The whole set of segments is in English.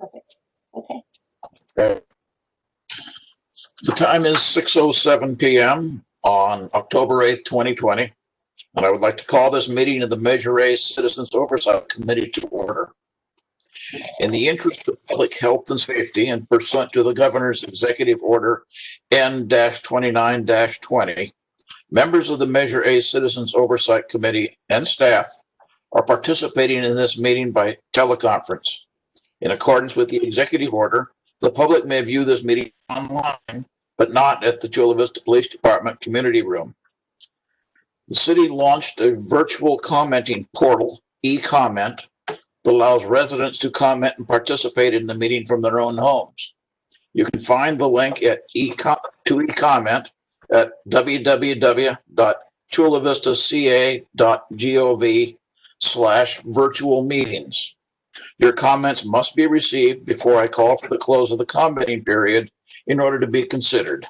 Perfect. Okay. The time is 6:07 p.m. on October 8th, 2020, and I would like to call this meeting of the Measure A Citizens Oversight Committee to order. In the interest of public health and safety and pursuant to the Governor's Executive Order N-29-20, members of the Measure A Citizens Oversight Committee and staff are participating in this meeting by teleconference. In accordance with the executive order, the public may view this meeting online, but not at the Chula Vista Police Department Community Room. The city launched a virtual commenting portal, e-comment, that allows residents to comment and participate in the meeting from their own homes. You can find the link at e-comment at www.chulavistaca.gov/virtual meetings. Your comments must be received before I call for the close of the commenting period in order to be considered.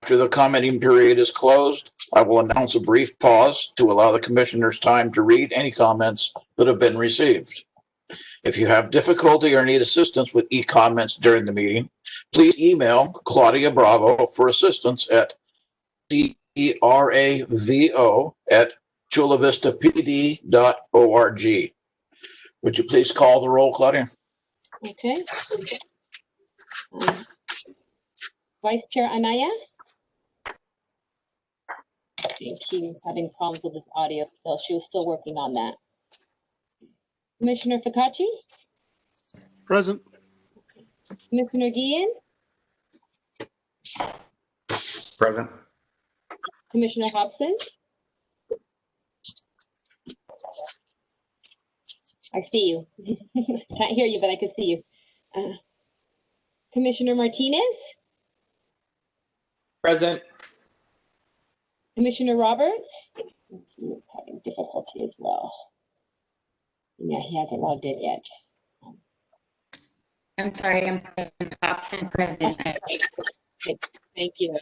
After the commenting period is closed, I will announce a brief pause to allow the commissioners time to read any comments that have been received. If you have difficulty or need assistance with e-comments during the meeting, please email Claudia Bravo for assistance at cravo@chulavistapd.org. Would you please call the roll, Claudia? Okay. Vice Chair Anaya? I think she was having problems with his audio still. She was still working on that. Commissioner Fakachi? Present. Commissioner Guillen? Present. Commissioner Hobson? I see you. Can't hear you, but I can see you. Commissioner Martinez? Present. Commissioner Roberts? He is having difficulty as well. Yeah, he hasn't logged in yet. I'm sorry, I'm absent present. Thank you.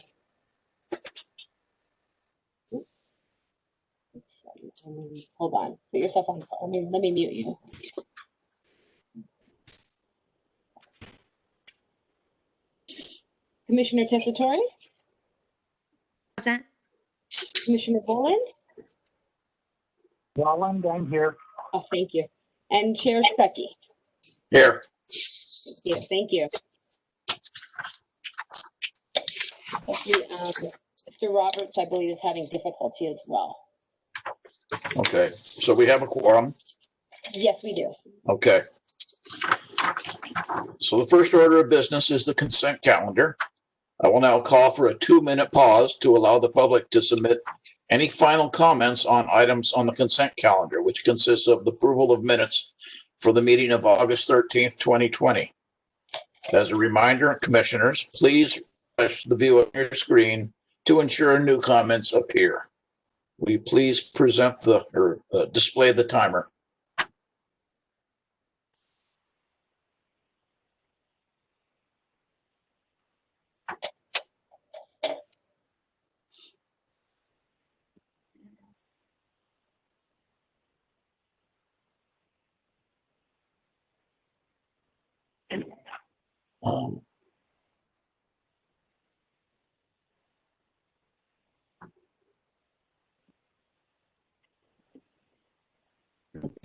Oops, hold on. Put yourself on. Let me mute you. Commissioner Tessitore? Present. Commissioner Boland? Boland, I'm here. Oh, thank you. And Chair Stuckey? Here. Yes, thank you. Mr. Roberts, I believe, is having difficulty as well. Okay, so we have a quorum. Yes, we do. Okay. So the first order of business is the consent calendar. I will now call for a 2-minute pause to allow the public to submit any final comments on items on the consent calendar, which consists of the approval of minutes for the meeting of August 13th, 2020. As a reminder, commissioners, please refresh the view of your screen to ensure new comments appear. Will you please present display the timer?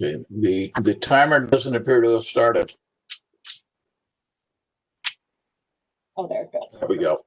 Okay, the timer doesn't appear to have started. Oh, there it goes. There we go.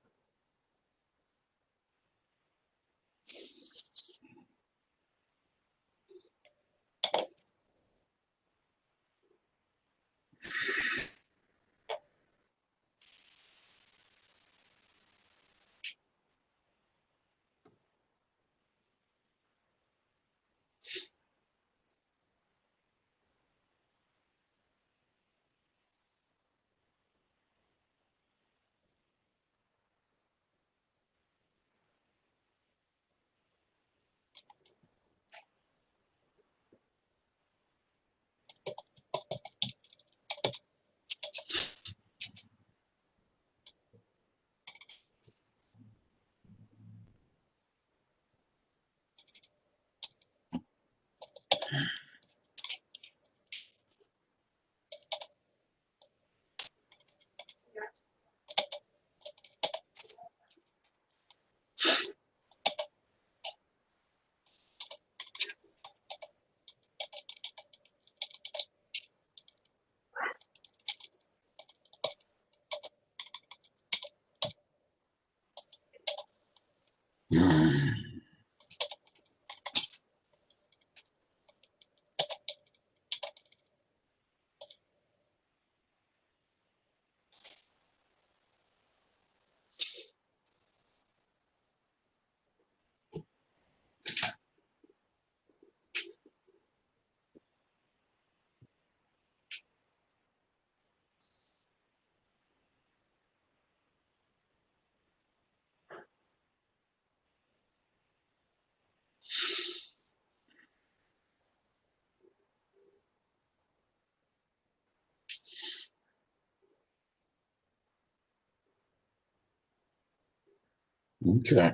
Okay.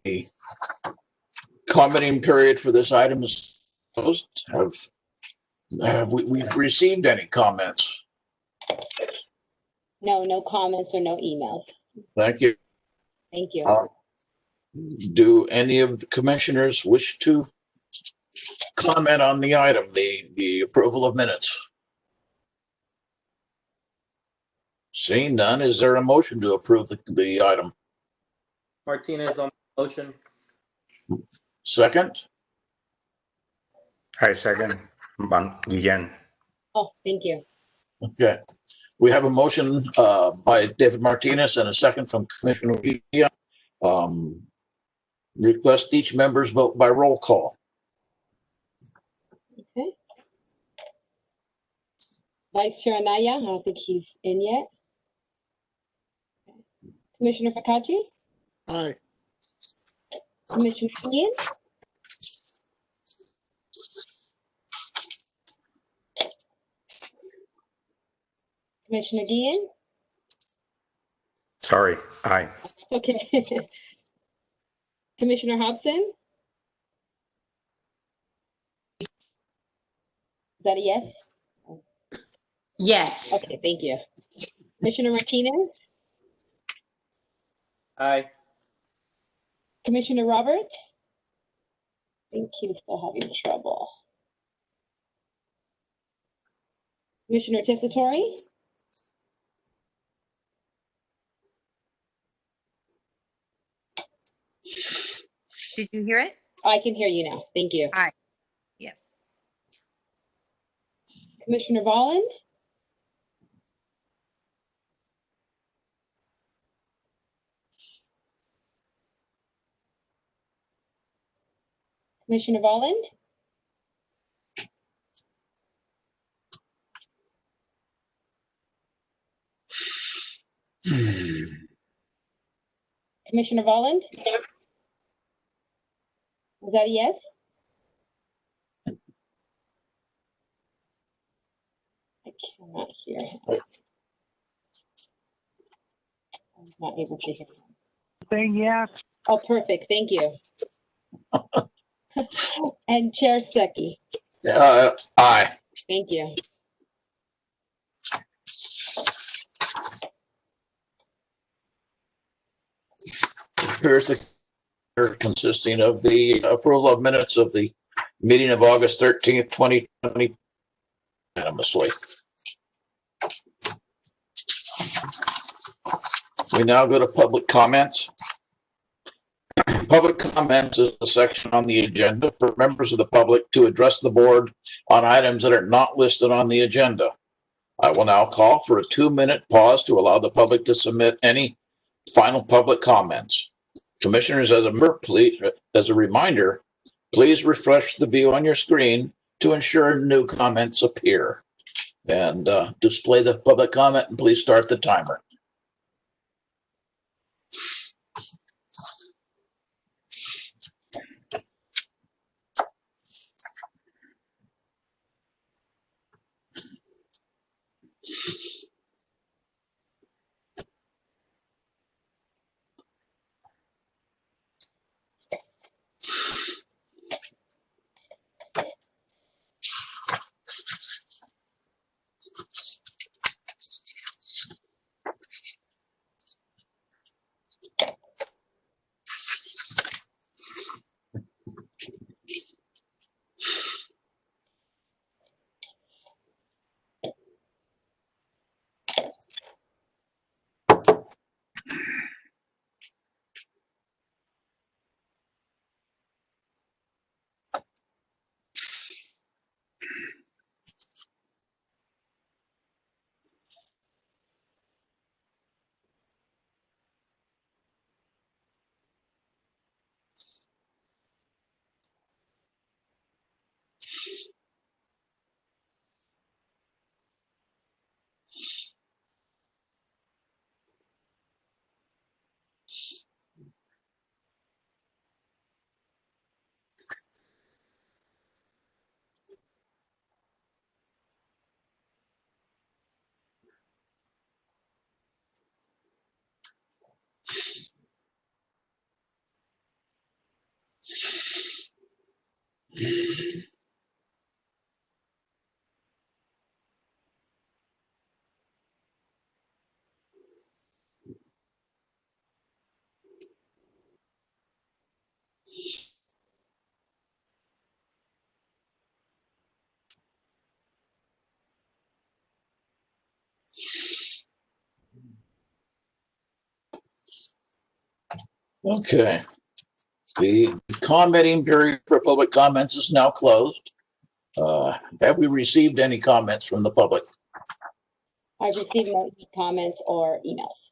The commenting period for this item is closed. Have we've received any comments? No comments or no emails. Thank you. Thank you. Do any of the commissioners wish to comment on the item, the approval of minutes? Seeing none, is there a motion to approve the item? Martinez on the motion. Second? I second. Guillen. Oh, thank you. Okay. We have a motion by David Martinez and a second from Commissioner Villa. Request each member's vote by roll call. Okay. Vice Chair Anaya, I don't think he's in yet. Commissioner Fakachi? Aye. Commissioner Ian? Commissioner Guillen? Sorry. Aye. Okay. Commissioner Hobson? Is that a yes? Yes. Okay, thank you. Commissioner Martinez? Aye. Commissioner Roberts? I think he's still having trouble. Commissioner Tessitore? Did you hear it? I can hear you now. Thank you. Yes. Commissioner Volland? Commissioner Volland? Commissioner Volland? Is that a yes? I cannot hear him. I'm not able to hear him. Saying yes. Oh, perfect. Thank you. And Chair Stuckey. Aye. Thank you. Here's the consisting of the approval of minutes of the meeting of August 13th, 2020. Unanimously. We now go to public comments. Public comments is the section on the agenda for members of the public to address the board on items that are not listed on the agenda. I will now call for a 2-minute pause to allow the public to submit any final public comments. Commissioners, as a reminder, please refresh the view on your screen to ensure new comments appear. And display the public comment and please start the timer. Okay. The commenting period for public comments is now closed. Have we received any comments from the public? I've received no comments or emails.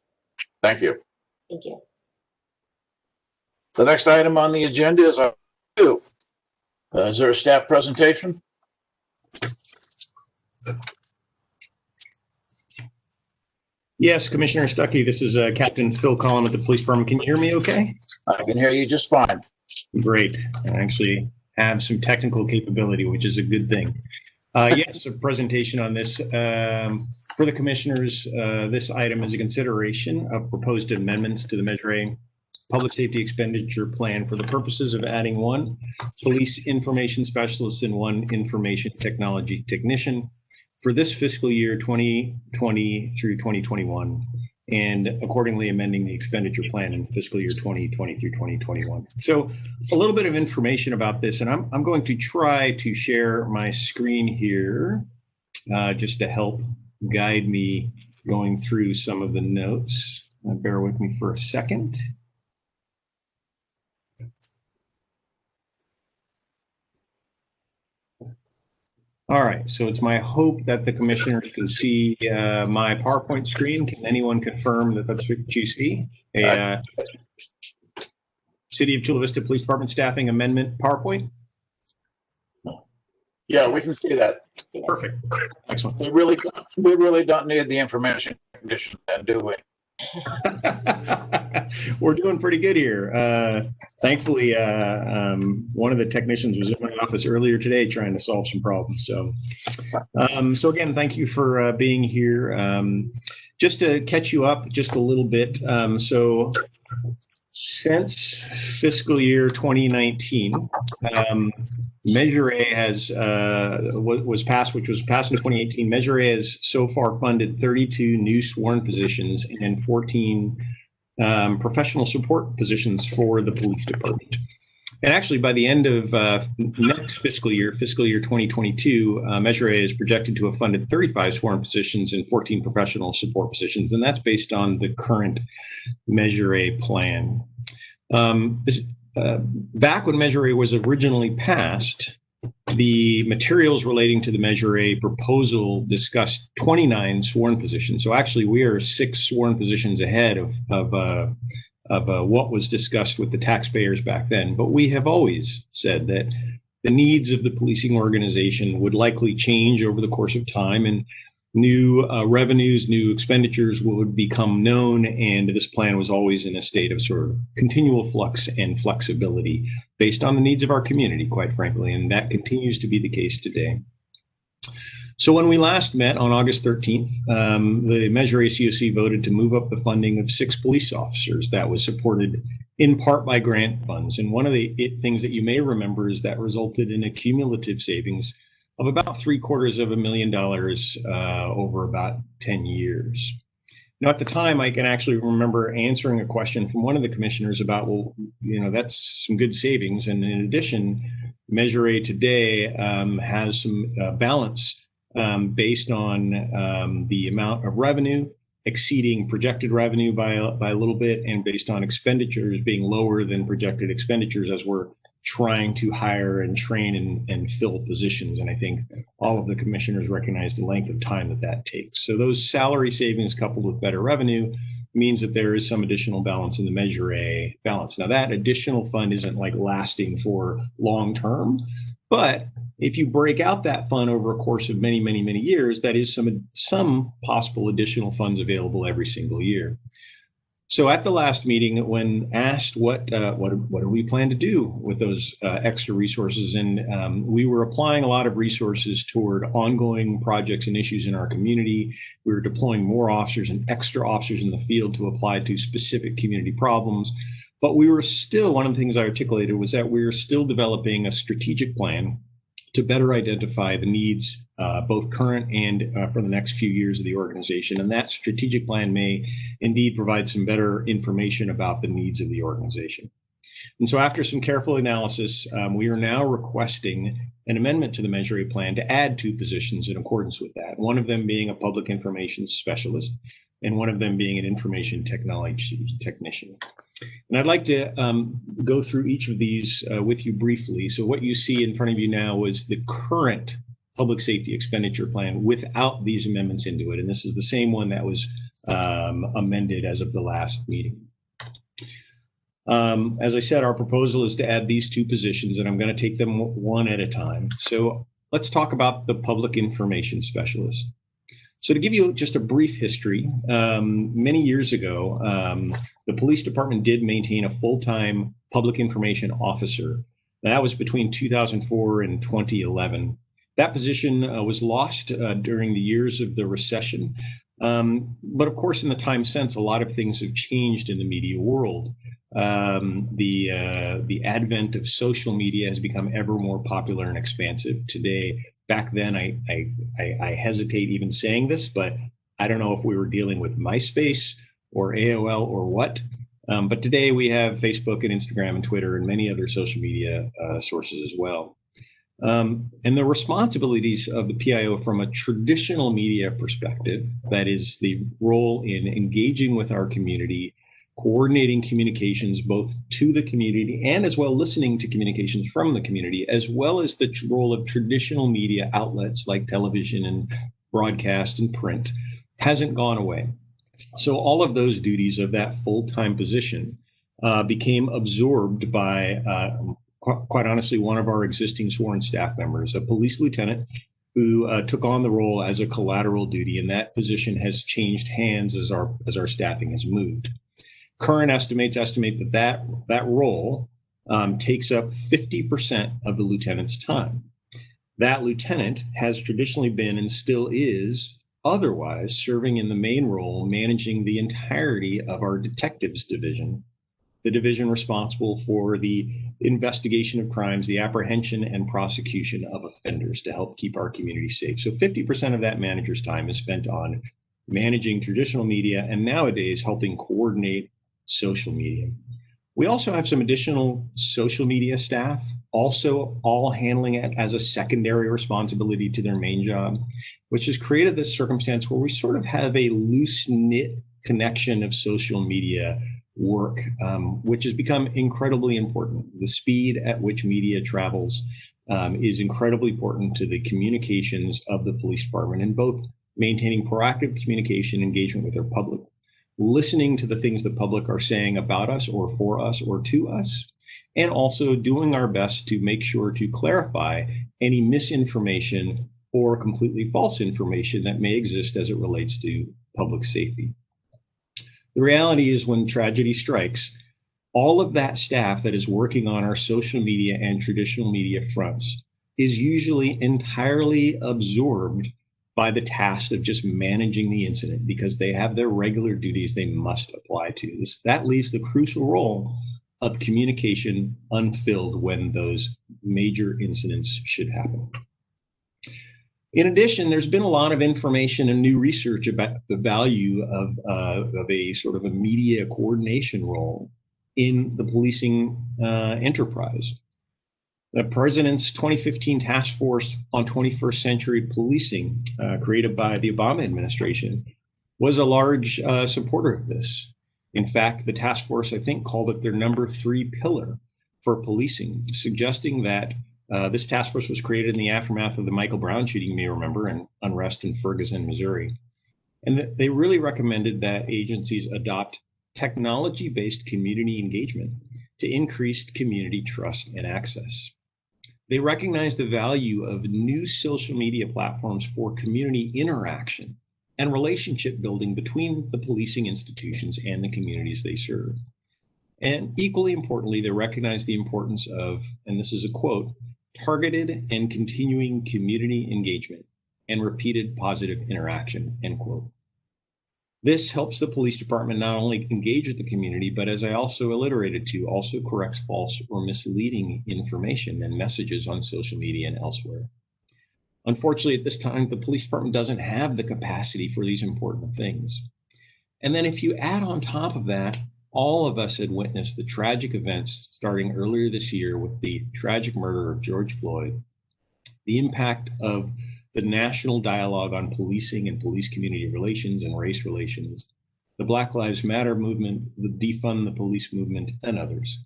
Thank you. Thank you. The next item on the agenda is item 2. Is there a staff presentation? Yes, Commissioner Stuckey, this is Captain Phil Collin with the police department. Can you hear me okay? I can hear you just fine. Great. I actually have some technical capability, which is a good thing. Yes, a presentation on this. For the commissioners, this item is a consideration of proposed amendments to the Measure A Public Safety Expenditure Plan for the purposes of adding 1 police information specialist and 1 information technology technician for this fiscal year 2020 through 2021, and accordingly amending the expenditure plan in fiscal year 2020 through 2021. So a little bit of information about this, and I'm going to try to share my screen here just to help guide me going through some of the notes. Bear with me for a second. All right, so it's my hope that the commissioners can see my PowerPoint screen. Can anyone confirm that that's what you see? A City of Chula Vista Police Department Staffing Amendment PowerPoint? Yeah, we can see that. Perfect. Excellent. We really don't need the information condition then, do we? We're doing pretty good here. Thankfully, one of the technicians was in my office earlier today trying to solve some problems. So again, thank you for being here. Just to catch you up just a little bit. So since fiscal year 2019, Measure A has was passed, which was passed in 2018. Measure A has so far funded 32 new sworn positions and 14 professional support positions for the police department. And actually, by the end of next fiscal year 2022, Measure A is projected to have funded 35 sworn positions and 14 professional support positions, and that's based on the current Measure A plan. Back when Measure A was originally passed, the materials relating to the Measure A proposal discussed 29 sworn positions. So actually, we are 6 sworn positions ahead of what was discussed with the taxpayers back then. But we have always said that the needs of the policing organization would likely change over the course of time, and new revenues, new expenditures would become known, and this plan was always in a state of sort of continual flux and flexibility based on the needs of our community, quite frankly, and that continues to be the case today. So when we last met on August 13th, the Measure A COC voted to move up the funding of 6 police officers. That was supported in part by grant funds, and one of the things that you may remember is that resulted in a cumulative savings of about $750,000 over about 10 years. Now, at the time, I can actually remember answering a question from one of the commissioners about, well, you know, that's some good savings. And in addition, Measure A today has some balance based on the amount of revenue exceeding projected revenue by a little bit, and based on expenditures being lower than projected expenditures as we're trying to hire and train and fill positions. And I think all of the commissioners recognize the length of time that takes. So those salary savings coupled with better revenue means that there is some additional balance in the Measure A balance. Now, that additional fund isn't like lasting for long term, but if you break out that fund over a course of many, many, many years, that is some possible additional funds available every single year. So at the last meeting, when asked what do we plan to do with those extra resources, and we were applying a lot of resources toward ongoing projects and issues in our community. We were deploying more officers and extra officers in the field to apply to specific community problems. But we were still, one of the things I articulated was that we were still developing a strategic plan to better identify the needs, both current and for the next few years of the organization. And that strategic plan may indeed provide some better information about the needs of the organization. And so after some careful analysis, we are now requesting an amendment to the Measure A plan to add 2 positions in accordance with that, one of them being a public information specialist and one of them being an information technology technician. And I'd like to go through each of these with you briefly. So what you see in front of you now is the current public safety expenditure plan without these amendments into it. And this is the same one that was amended as of the last meeting. As I said, our proposal is to add these 2 positions, and I'm going to take them one at a time. So let's talk about the public information specialist. So to give you just a brief history, many years ago, the police department did maintain a full-time public information officer. That was between 2004 and 2011. That position was lost during the years of the recession. But of course, in the time since, a lot of things have changed in the media world. The advent of social media has become ever more popular and expansive today. Back then, I hesitate even saying this, but I don't know if we were dealing with MySpace or AOL or what. But today we have Facebook and Instagram and Twitter and many other social media sources as well. And the responsibilities of the PIO from a traditional media perspective, that is the role in engaging with our community, coordinating communications both to the community and as well listening to communications from the community, as well as the role of traditional media outlets like television and broadcast and print, hasn't gone away. So all of those duties of that full-time position became absorbed by, quite honestly, one of our existing sworn staff members, a police lieutenant who took on the role as a collateral duty, and that position has changed hands as our staffing has moved. Current estimates estimate that role takes up 50% of the lieutenant's time. That lieutenant has traditionally been and still is otherwise serving in the main role, managing the entirety of our detectives division, the division responsible for the investigation of crimes, the apprehension and prosecution of offenders to help keep our community safe. So 50% of that manager's time is spent on managing traditional media and nowadays helping coordinate social media. We also have some additional social media staff, also all handling it as a secondary responsibility to their main job, which has created this circumstance where we sort of have a loose-knit connection of social media work, which has become incredibly important. The speed at which media travels is incredibly important to the communications of the police department in both maintaining proactive communication engagement with our public, listening to the things the public are saying about us or for us or to us, and also doing our best to make sure to clarify any misinformation or completely false information that may exist as it relates to public safety. The reality is when tragedy strikes, all of that staff that is working on our social media and traditional media fronts is usually entirely absorbed by the task of just managing the incident because they have their regular duties they must apply to. That leaves the crucial role of communication unfilled when those major incidents should happen. In addition, there's been a lot of information and new research about the value of a sort of a media coordination role in the policing enterprise. The President's 2015 Task Force on 21st Century Policing, created by the Obama administration, was a large supporter of this. In fact, the task force, I think, called it their number 3 pillar for policing, suggesting that this task force was created in the aftermath of the Michael Brown shooting, you may remember, and unrest in Ferguson, Missouri. And they really recommended that agencies adopt technology-based community engagement to increase community trust and access. They recognize the value of new social media platforms for community interaction and relationship building between the policing institutions and the communities they serve. And equally importantly, they recognize the importance of, and this is a quote, targeted and continuing community engagement and repeated positive interaction, end quote. This helps the police department not only engage with the community, but as I also alliterated to, also corrects false or misleading information and messages on social media and elsewhere. Unfortunately, at this time, the police department doesn't have the capacity for these important things. And then if you add on top of that, all of us had witnessed the tragic events starting earlier this year with the tragic murder of George Floyd, the impact of the national dialogue on policing and police community relations and race relations, the Black Lives Matter movement, the defund the police movement, and others.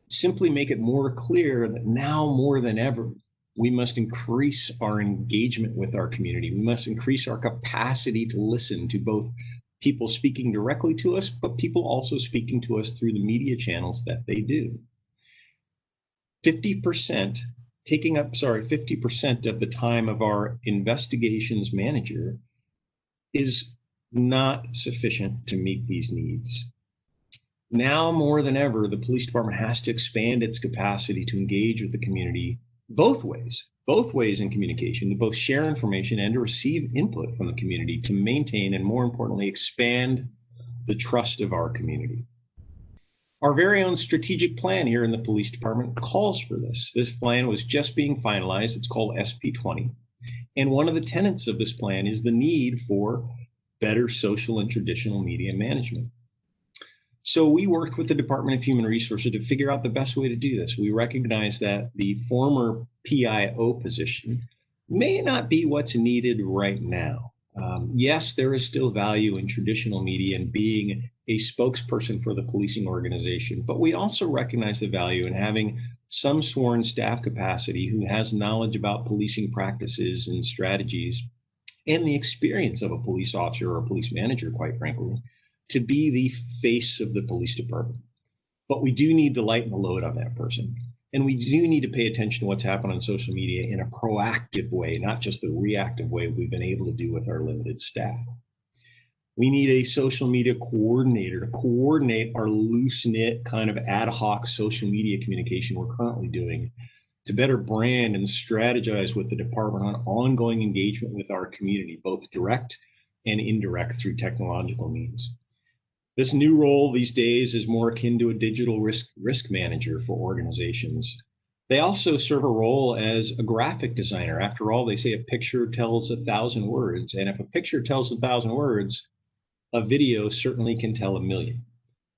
Simply make it more clear that now more than ever, we must increase our engagement with our community. We must increase our capacity to listen to both people speaking directly to us, but people also speaking to us through the media channels that they do. 50% of the time of our investigations manager is not sufficient to meet these needs. Now more than ever, the police department has to expand its capacity to engage with the community both ways in communication, to both share information and to receive input from the community to maintain and, more importantly, expand the trust of our community. Our very own strategic plan here in the police department calls for this. This plan was just being finalized. It's called SP20. And one of the tenets of this plan is the need for better social and traditional media management. So we worked with the Department of Human Resources to figure out the best way to do this. We recognize that the former PIO position may not be what's needed right now. Yes, there is still value in traditional media and being a spokesperson for the policing organization, but we also recognize the value in having some sworn staff capacity who has knowledge about policing practices and strategies and the experience of a police officer or a police manager, quite frankly, to be the face of the police department. But we do need to lighten the load on that person. And we do need to pay attention to what's happened on social media in a proactive way, not just the reactive way we've been able to do with our limited staff. We need a social media coordinator to coordinate our loose-knit kind of ad hoc social media communication we're currently doing to better brand and strategize with the department on ongoing engagement with our community, both direct and indirect through technological means. This new role these days is more akin to a digital risk manager for organizations. They also serve a role as a graphic designer. After all, they say a picture tells 1,000 words. And if a picture tells 1,000 words, a video certainly can tell 1,000,000.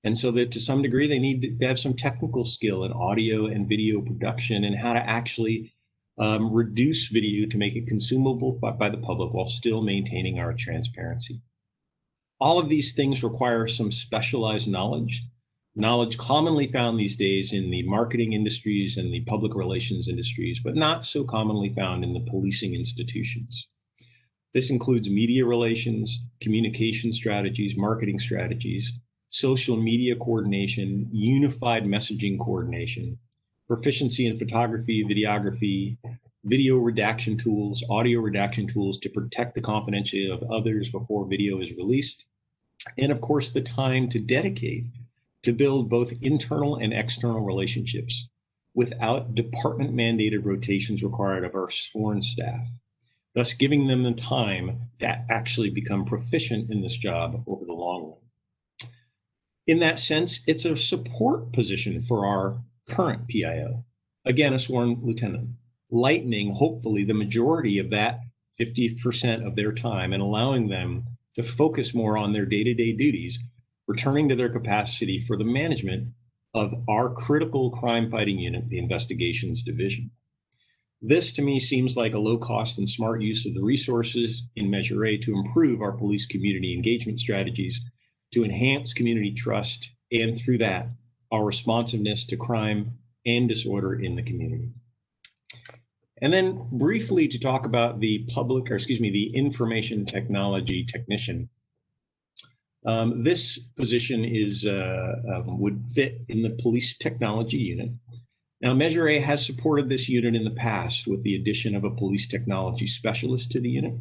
And so that to some degree, they need to have some technical skill in audio and video production and how to actually reduce video to make it consumable by the public while still maintaining our transparency. All of these things require some specialized knowledge commonly found these days in the marketing industries and the public relations industries, but not so commonly found in the policing institutions. This includes media relations, communication strategies, marketing strategies, social media coordination, unified messaging coordination, proficiency in photography, videography, video redaction tools, audio redaction tools to protect the confidentiality of others before video is released, and of course, the time to dedicate to build both internal and external relationships without department mandated rotations required of our sworn staff, thus giving them the time to actually become proficient in this job over the long run. In that sense, it's a support position for our current PIO, again, a sworn lieutenant, lightening, hopefully, the majority of that 50% of their time and allowing them to focus more on their day-to-day duties, returning to their capacity for the management of our critical crime-fighting unit, the Investigations Division. This, to me, seems like a low-cost and smart use of the resources in Measure A to improve our police community engagement strategies, to enhance community trust, and through that, our responsiveness to crime and disorder in the community. And then briefly to talk about the the information technology technician. This position would fit in the police technology unit. Now, Measure A has supported this unit in the past with the addition of a police technology specialist to the unit.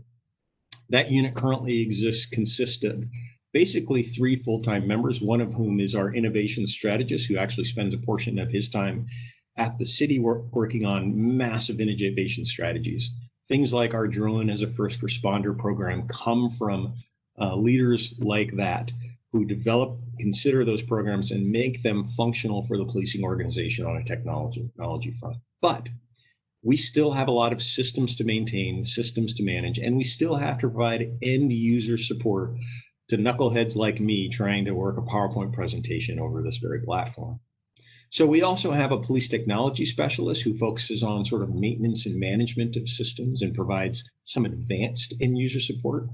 That unit currently consists of basically 3 full-time members, one of whom is our innovation strategist, who actually spends a portion of his time at the city working on massive innovation strategies. Things like our drone as a first responder program come from leaders like that who develop, consider those programs and make them functional for the policing organization on a technology front. But we still have a lot of systems to maintain, systems to manage, and we still have to provide end user support to knuckleheads like me trying to work a PowerPoint presentation over this very platform. So we also have a police technology specialist who focuses on sort of maintenance and management of systems and provides some advanced end user support.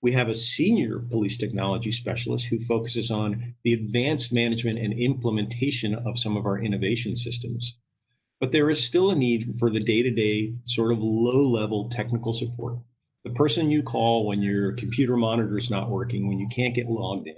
We have a senior police technology specialist who focuses on the advanced management and implementation of some of our innovation systems. But there is still a need for the day-to-day sort of low-level technical support. The person you call when your computer monitor is not working, when you can't get logged in,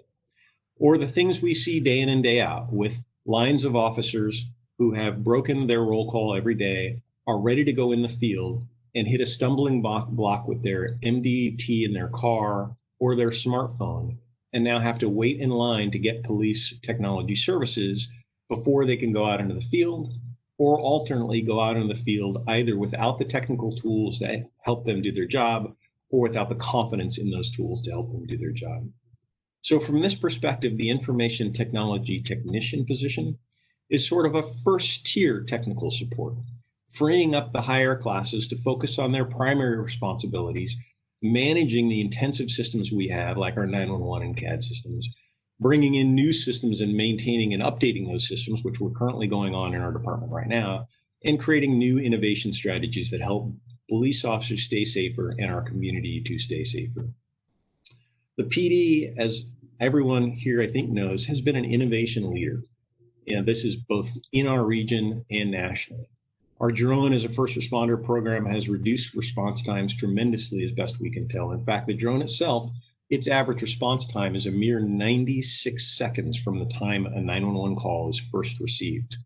or the things we see day in and day out with lines of officers who have broken their roll call every day, are ready to go in the field and hit a stumbling block with their MDT in their car or their smartphone, and now have to wait in line to get police technology services before they can go out into the field, or alternately go out in the field either without the technical tools that help them do their job or without the confidence in those tools to help them do their job. So from this perspective, the information technology technician position is sort of a first tier technical support, freeing up the higher classes to focus on their primary responsibilities, managing the intensive systems we have, like our 911 and CAD systems, bringing in new systems and maintaining and updating those systems, which we're currently going on in our department right now, and creating new innovation strategies that help police officers stay safer and our community to stay safer. The PD, as everyone here I think knows, has been an innovation leader. And this is both in our region and nationally. Our drone as a first responder program has reduced response times tremendously as best we can tell. In fact, the drone itself, its average response time is a mere 96 seconds from the time a 911 call is first received.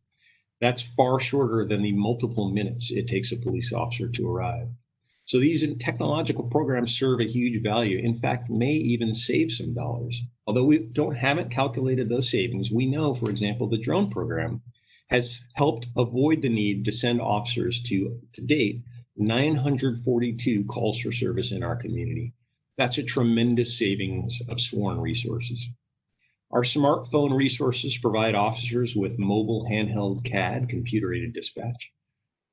That's far shorter than the multiple minutes it takes a police officer to arrive. So these technological programs serve a huge value. In fact, may even save some dollars. Although we haven't calculated those savings, we know, for example, the drone program has helped avoid the need to send officers to date, 942 calls for service in our community. That's a tremendous savings of sworn resources. Our smartphone resources provide officers with mobile handheld CAD, computer-aided dispatch.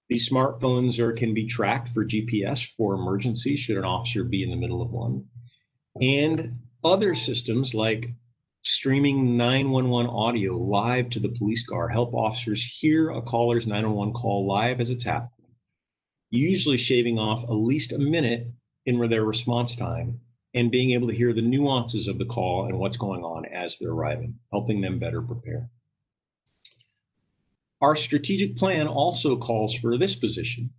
These smartphones can be tracked for GPS for emergencies should an officer be in the middle of one. And other systems like streaming 911 audio live to the police car help officers hear a caller's 911 call live as it's happening, usually shaving off at least a minute in their response time and being able to hear the nuances of the call and what's going on as they're arriving, helping them better prepare. Our strategic plan also calls for this position.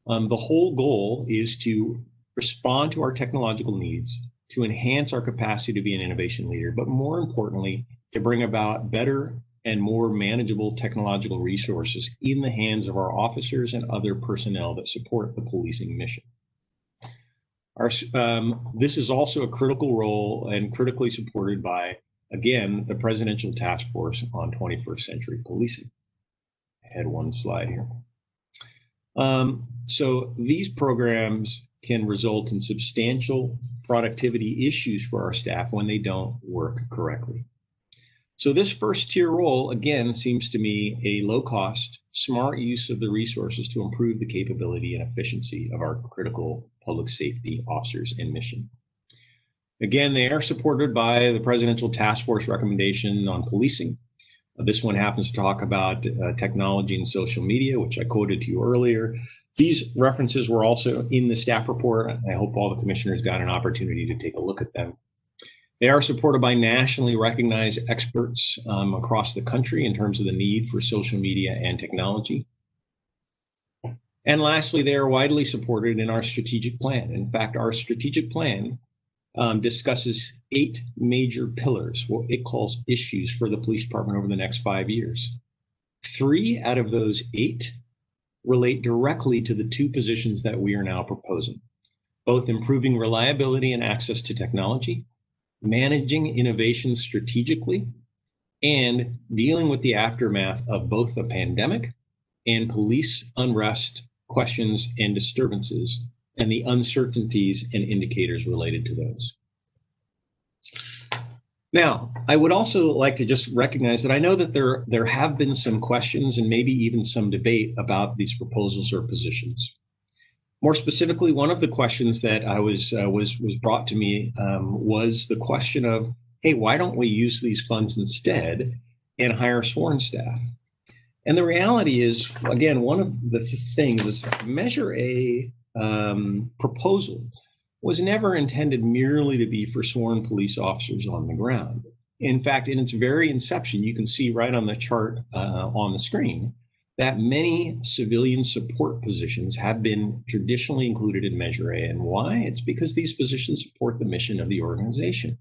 The whole goal is to respond to our technological needs, to enhance our capacity to be an innovation leader, but more importantly, to bring about better and more manageable technological resources in the hands of our officers and other personnel that support the policing mission. This is also a critical role and critically supported by, again, the Presidential Task Force on 21st Century Policing. I had one slide here. So these programs can result in substantial productivity issues for our staff when they don't work correctly. So this first tier role, again, seems to me a low cost, smart use of the resources to improve the capability and efficiency of our critical public safety officers and mission. Again, they are supported by the Presidential Task Force recommendation on policing. This one happens to talk about technology and social media, which I quoted to you earlier. These references were also in the staff report. I hope all the commissioners got an opportunity to take a look at them. They are supported by nationally recognized experts across the country in terms of the need for social media and technology. And lastly, they are widely supported in our strategic plan. In fact, our strategic plan discusses 8 major pillars, what it calls issues for the police department over the next 5 years. 3 out of those 8 relate directly to the 2 positions that we are now proposing, both improving reliability and access to technology, managing innovation strategically, and dealing with the aftermath of both the pandemic and police unrest, questions, and disturbances, and the uncertainties and indicators related to those. Now, I would also like to just recognize that I know that there have been some questions and maybe even some debate about these proposals or positions. More specifically, one of the questions that I was brought to me was the question of, hey, why don't we use these funds instead and hire sworn staff? And the reality is, again, one of the things is Measure A proposal was never intended merely to be for sworn police officers on the ground. In fact, in its very inception, you can see right on the chart on the screen that many civilian support positions have been traditionally included in Measure A. And why? It's because these positions support the mission of the organization.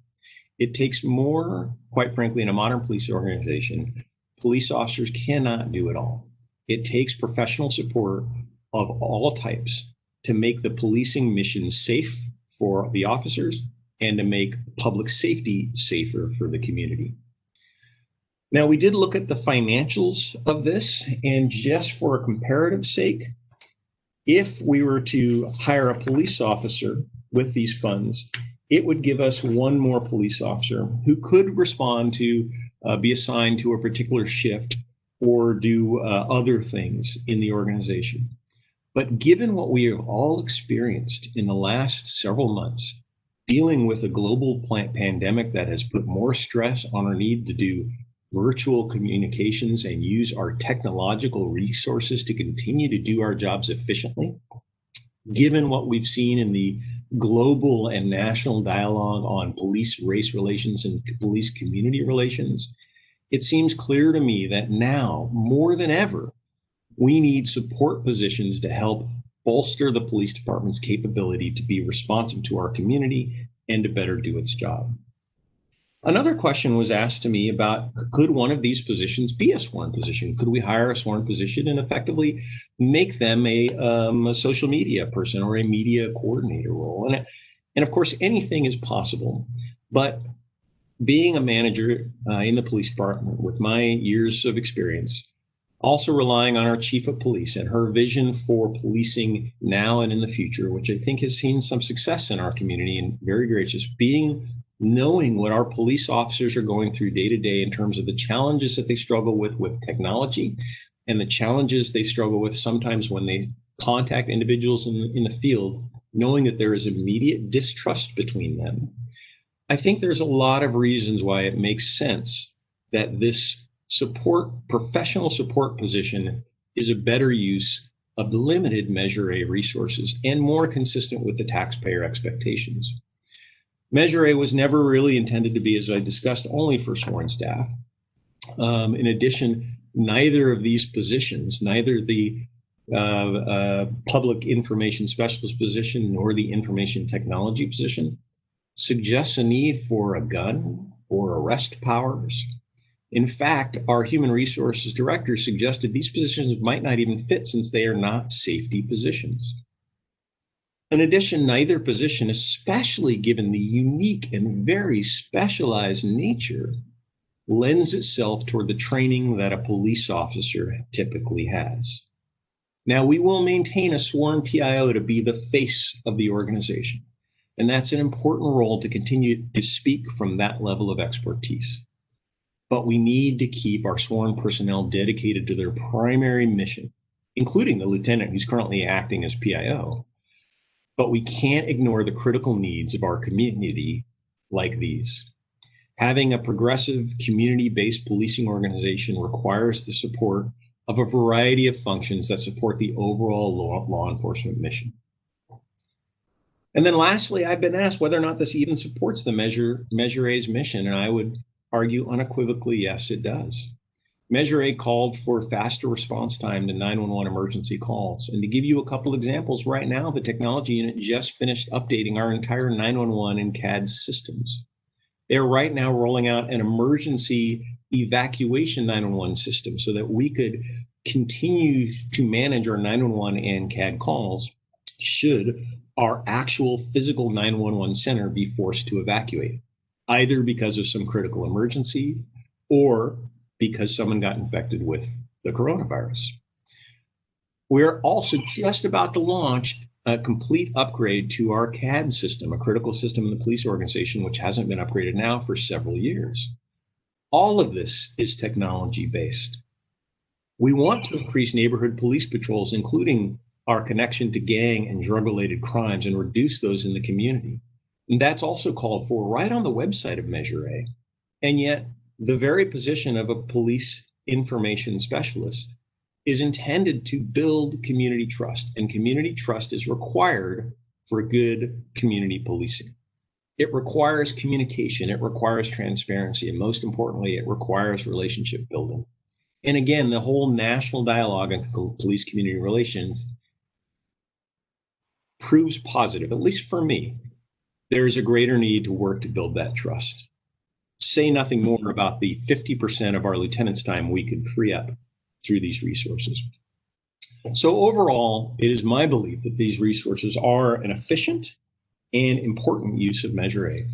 It takes more, quite frankly, in a modern police organization, police officers cannot do it all. It takes professional support of all types to make the policing mission safe for the officers and to make public safety safer for the community. Now, we did look at the financials of this, and just for a comparative sake, if we were to hire a police officer with these funds, it would give us one more police officer who could respond to be assigned to a particular shift or do other things in the organization. But given what we have all experienced in the last several months, dealing with a global pandemic that has put more stress on our need to do virtual communications and use our technological resources to continue to do our jobs efficiently, given what we've seen in the global and national dialogue on police race relations and police community relations, it seems clear to me that now, more than ever, we need support positions to help bolster the police department's capability to be responsive to our community and to better do its job. Another question was asked to me about, could one of these positions be a sworn position? Could we hire a sworn position and effectively make them a social media person or a media coordinator role? And of course, anything is possible, but being a manager in the police department with my years of experience, also relying on our chief of police and her vision for policing now and in the future, which I think has seen some success in our community and very gracious, knowing what our police officers are going through day to day in terms of the challenges that they struggle with technology and the challenges they struggle with sometimes when they contact individuals in the field, knowing that there is immediate distrust between them. I think there's a lot of reasons why it makes sense that this professional support position is a better use of the limited Measure A resources and more consistent with the taxpayer expectations. Measure A was never really intended to be, as I discussed, only for sworn staff. In addition, neither of these positions, neither the public information specialist position nor the information technology position, suggests a need for a gun or arrest powers. In fact, our human resources director suggested these positions might not even fit since they are not safety positions. In addition, neither position, especially given the unique and very specialized nature, lends itself toward the training that a police officer typically has. Now, we will maintain a sworn PIO to be the face of the organization, and that's an important role to continue to speak from that level of expertise. But we need to keep our sworn personnel dedicated to their primary mission, including the lieutenant who's currently acting as PIO. But we can't ignore the critical needs of our community like these. Having a progressive community-based policing organization requires the support of a variety of functions that support the overall law enforcement mission. And then lastly, I've been asked whether or not this even supports the Measure A's mission, and I would argue unequivocally, yes, it does. Measure A called for faster response time to 911 emergency calls. And to give you a couple examples, right now, the technology unit just finished updating our entire 911 and CAD systems. They're right now rolling out an emergency evacuation 911 system so that we could continue to manage our 911 and CAD calls should our actual physical 911 center be forced to evacuate, either because of some critical emergency or because someone got infected with the coronavirus. We're also just about to launch a complete upgrade to our CAD system, a critical system in the police organization, which hasn't been upgraded now for several years. All of this is technology based. We want to increase neighborhood police patrols, including our connection to gang and drug related crimes, and reduce those in the community. And that's also called for right on the website of Measure A. And yet the very position of a police information specialist is intended to build community trust, and community trust is required for good community policing. It requires communication, it requires transparency, and most importantly, it requires relationship building. And again, the whole national dialogue on police community relations proves positive, at least for me. There is a greater need to work to build that trust. Say nothing more about the 50% of our lieutenants' time we could free up through these resources. So overall, it is my belief that these resources are an efficient and important use of Measure A.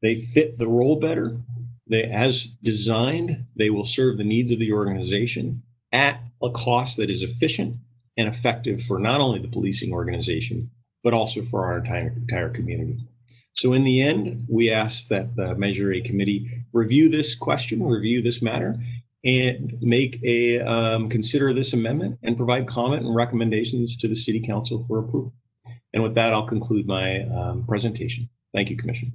They fit the role better. As designed, they will serve the needs of the organization at a cost that is efficient and effective for not only the policing organization, but also for our entire community. So in the end, we ask that the Measure A committee review this question, review this matter, and make a consider this amendment and provide comment and recommendations to the City Council for approval. And with that, I'll conclude my presentation. Thank you, Commissioner.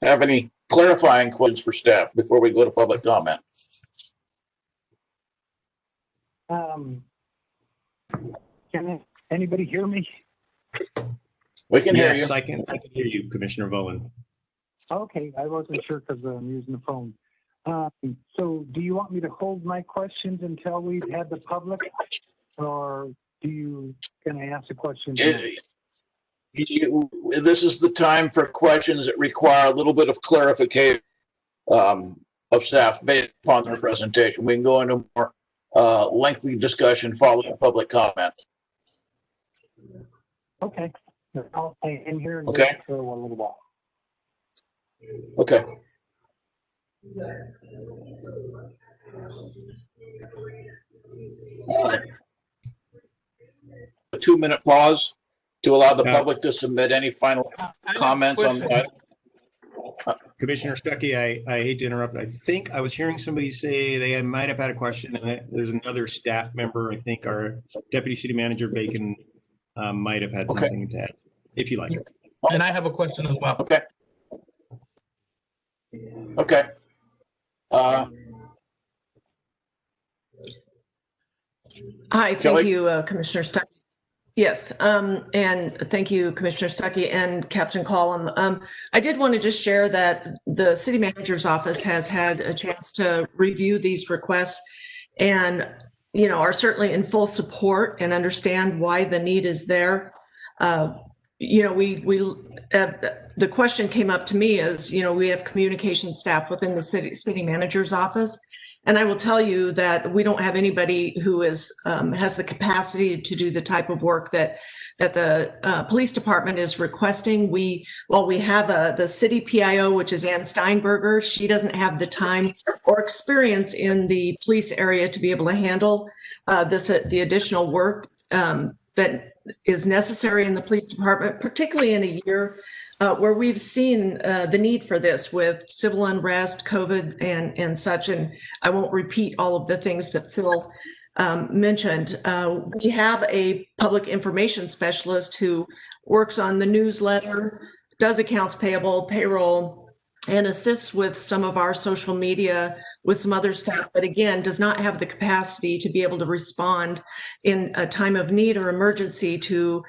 Have any clarifying questions for staff before we go to public comment? Can anybody hear me? We can hear you. Yes, I can hear you, Commissioner Bowen. Okay, I wasn't sure because I'm using the phone. So do you want me to hold my questions until we've had the public, or can I ask a question? This is the time for questions that require a little bit of clarification of staff based upon their presentation. We can go into more lengthy discussion following public comment. Okay, I'll stay in here and okay. for a little while. Okay. A 2-minute pause to allow the public to submit any final comments on that. Commissioner Stuckey, I hate to interrupt. I think I was hearing somebody say they might have had a question, and there's another staff member. I think our Deputy City Manager Bacon might have had something to add, if you like. And I have a question as well. Okay. Okay. Hi, Kelly? thank you, Commissioner Stuckey. Yes, and thank you, Commissioner Stuckey and Captain Collum. I did want to just share that the City Manager's Office has had a chance to review these requests and, are certainly in full support and understand why the need is there. The question came up to me as, we have communication staff within the City Manager's Office. And I will tell you that we don't have anybody who has the capacity to do the type of work that the police department is requesting. We have the city PIO, which is Ann Steinberger. She doesn't have the time or experience in the police area to be able to handle the additional work that is necessary in the police department, particularly in a year where we've seen the need for this with civil unrest, COVID, and such. And I won't repeat all of the things that Phil mentioned. We have a public information specialist who works on the newsletter, does accounts payable, payroll, and assists with some of our social media with some other staff, but again, does not have the capacity to be able to respond in a time of need or emergency to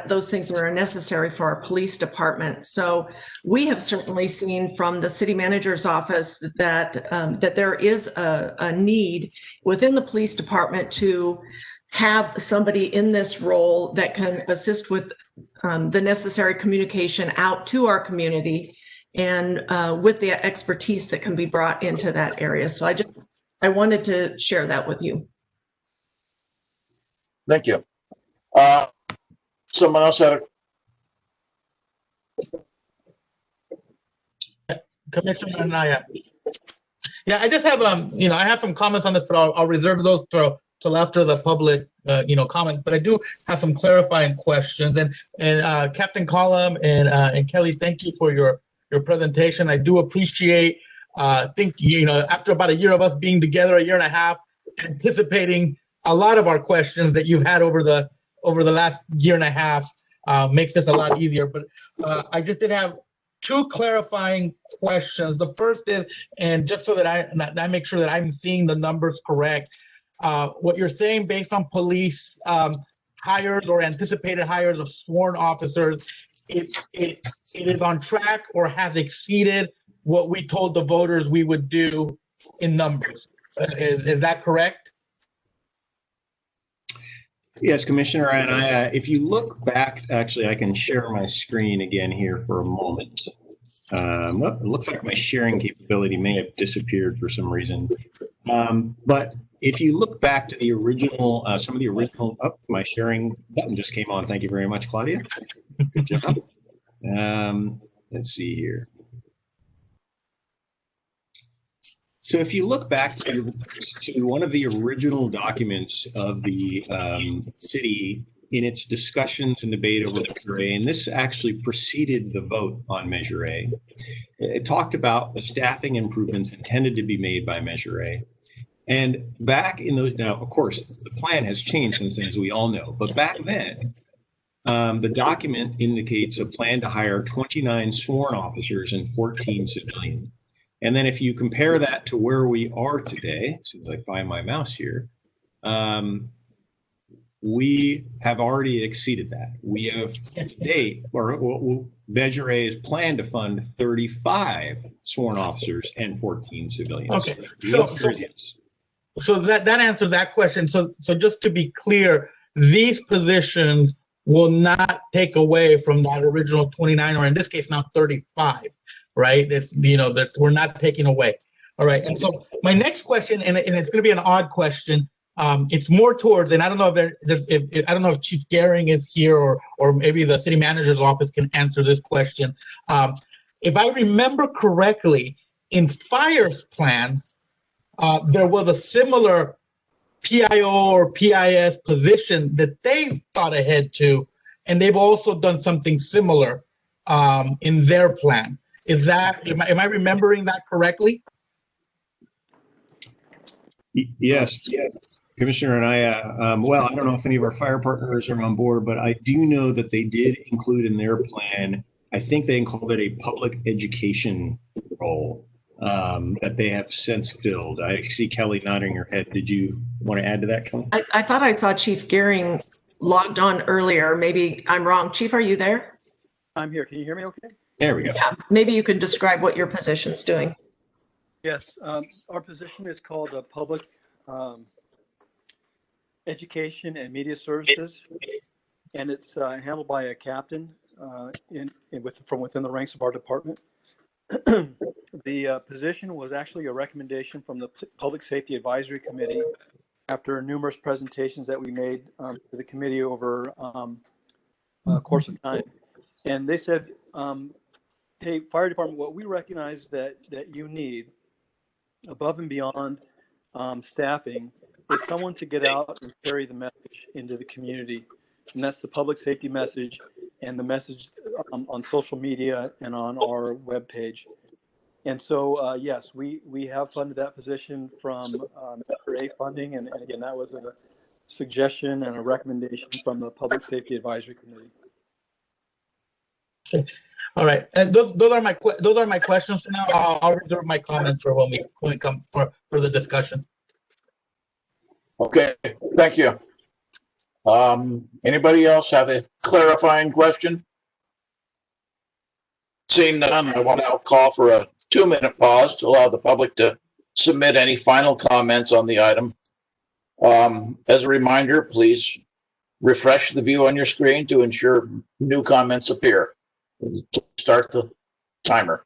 those things that are necessary for our police department. So we have certainly seen from the City Manager's Office that there is a need within the police department to have somebody in this role that can assist with the necessary communication out to our community and with the expertise that can be brought into that area. So I wanted to share that with you. Thank you. Someone else had Commissioner Anaya, Yeah, I just have I have some comments on this, but I'll reserve those till after the public comment. But I do have some clarifying questions. And Captain Collum and Kelly, thank you for your presentation. I do appreciate. Think after about a year of us being together, a year and a half, anticipating a lot of our questions that you've had over the last year and a half makes this a lot easier. But I just did have two clarifying questions. The first is, and just so that I make sure that I'm seeing the numbers correct, what you're saying based on police hires or anticipated hires of sworn officers, it is on track or has exceeded what we told the voters we would do in numbers. Is that correct? Yes, Commissioner, and if you look back, actually, I can share my screen again here for a moment. It looks like my sharing capability may have disappeared for some reason. But if you look back to the original, some of the original, my sharing button just came on. Thank you very much, Claudia. Good job. Let's see here. So if you look back to one of the original documents of the city in its discussions and debate over Measure A, and this actually preceded the vote on Measure A, it talked about the staffing improvements intended to be made by Measure A. And back in those, now, of course, the plan has changed since then, as we all know, but back then, the document indicates a plan to hire 29 sworn officers and 14 civilian. And then if you compare that to where we are today, as soon as I find my mouse here, we have already exceeded that. We have to date, or Measure A is planned to fund 35 sworn officers and 14 civilians. Okay, so that answers that question. So just to be clear, these positions will not take away from that original 29, or in this case now 35. Right? It's that we're not taking away. All right. And so my next question, and it's going to be an odd question. It's more towards, and I don't know if Chief Gehring is here or maybe the city manager's office can answer this question. If I remember correctly, in Fire's plan, there was a similar PIO or PIS position that they thought ahead to, and they've also done something similar in their plan. Is that, am I remembering that correctly? Yes, Commissioner, and well, I don't know if any of our fire partners are on board, but I do know that they did include in their plan, I think they called it a public education role that they have since filled. I see Kelly nodding her head. Did you want to add to that, Kelly? I thought I saw Chief Gehring logged on earlier. Maybe I'm wrong. Chief, are you there? I'm here. Can you hear me okay? There we go. Yeah, maybe you could describe what your position's doing. Yes, our position is called Public Education and Media Services, and it's handled by a captain from within the ranks of our department. The position was actually a recommendation from the Public Safety Advisory Committee after numerous presentations that we made to the committee over a course of time. And they said, hey, fire department, what we recognize that you need above and beyond staffing is someone to get out and carry the message into the community. And that's the public safety message and the message on social media and on our webpage. And so, yes, we have funded that position from Measure A funding. And again, that was a suggestion and a recommendation from the Public Safety Advisory Committee. Okay. All right, and those are my questions for now. I'll reserve my comments for when we come for the discussion. Okay, thank you. Anybody else have a clarifying question? Seeing none, I want to call for a 2-minute pause to allow the public to submit any final comments on the item. As a reminder, please refresh the view on your screen to ensure new comments appear. Start the timer.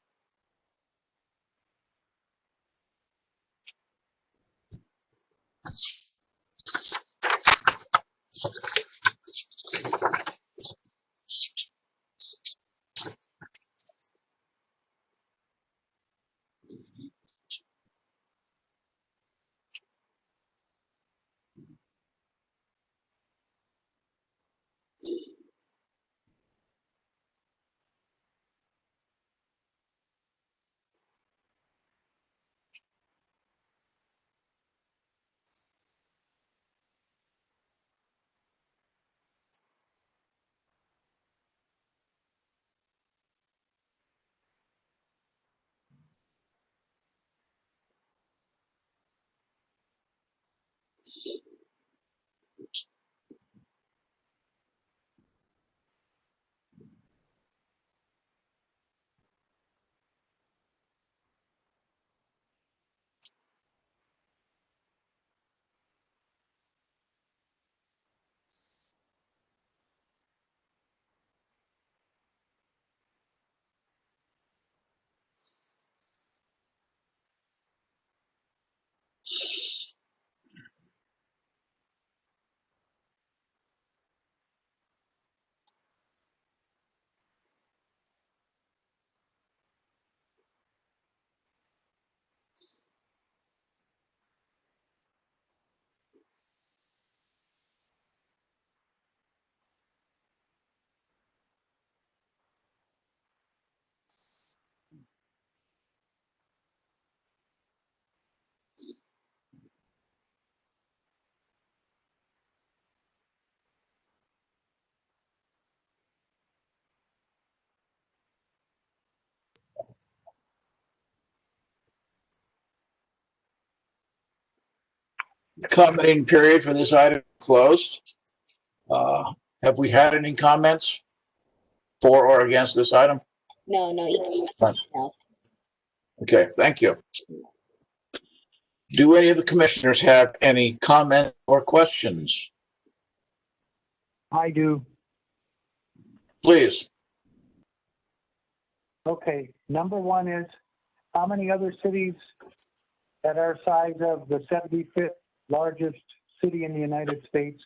The commenting period for this item closed. Have we had any comments for or against this item? No, e-comments. Okay, thank you. Do any of the commissioners have any comment or questions? I do. Please. Okay, number one is, how many other cities that are size of the 75th largest city in the United States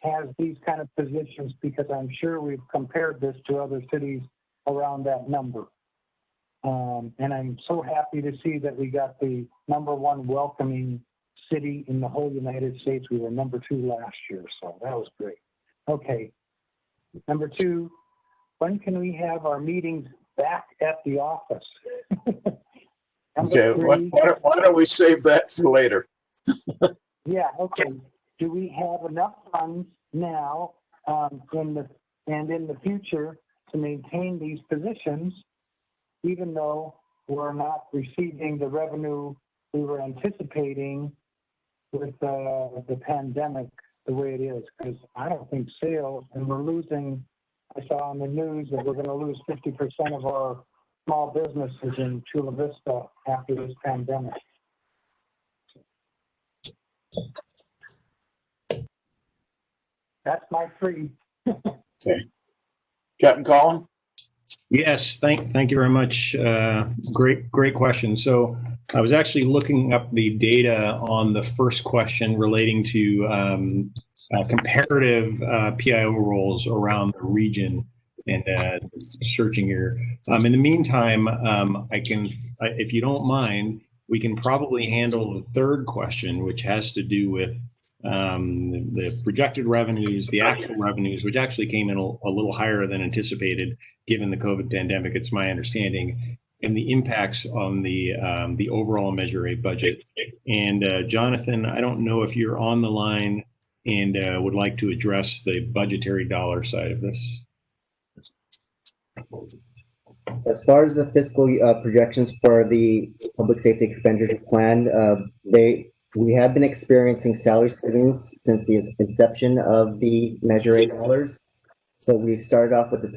has these kind of positions? Because I'm sure we've compared this to other cities around that number. And I'm so happy to see that we got the #1 welcoming city in the whole United States. We were #2 last year, so that was great. Okay. Number two, when can we have our meetings back at the office? Okay, why don't we save that for later? Yeah, okay. Do we have enough funds now in the future to maintain these positions, even though we're not receiving the revenue we were anticipating with the pandemic the way it is? Because I don't think sales, and we're losing, I saw on the news that we're going to lose 50% of our small businesses in Chula Vista after this pandemic. That's my three. Okay. Captain Collin? Yes, thank you very much. Great question. So I was actually looking up the data on the first question relating to comparative PIO roles around the region and searching here. In the meantime, if you don't mind, we can probably handle the third question, which has to do with the projected revenues, the actual revenues, which actually came in a little higher than anticipated given the COVID pandemic, it's my understanding, and the impacts on the overall Measure A budget. And Jonathan, I don't know if you're on the line and would like to address the budgetary dollar side of this. As far as the fiscal projections for the public safety expenditure plan, we have been experiencing salary savings since the inception of the Measure A dollars. So we started off with a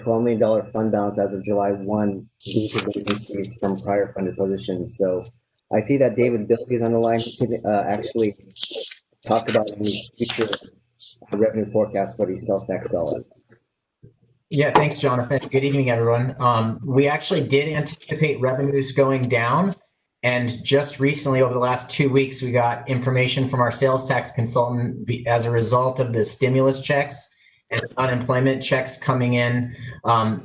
$12 million fund balance as of July 1 due to vacancies from prior funded positions. So I see that David Bilby is on the line. He can actually talk about any future revenue forecast for these sales tax dollars. Yeah, thanks, Jonathan. Good evening, everyone. We actually did anticipate revenues going down. And just recently, over the last 2 weeks, we got information from our sales tax consultant as a result of the stimulus checks and unemployment checks coming in.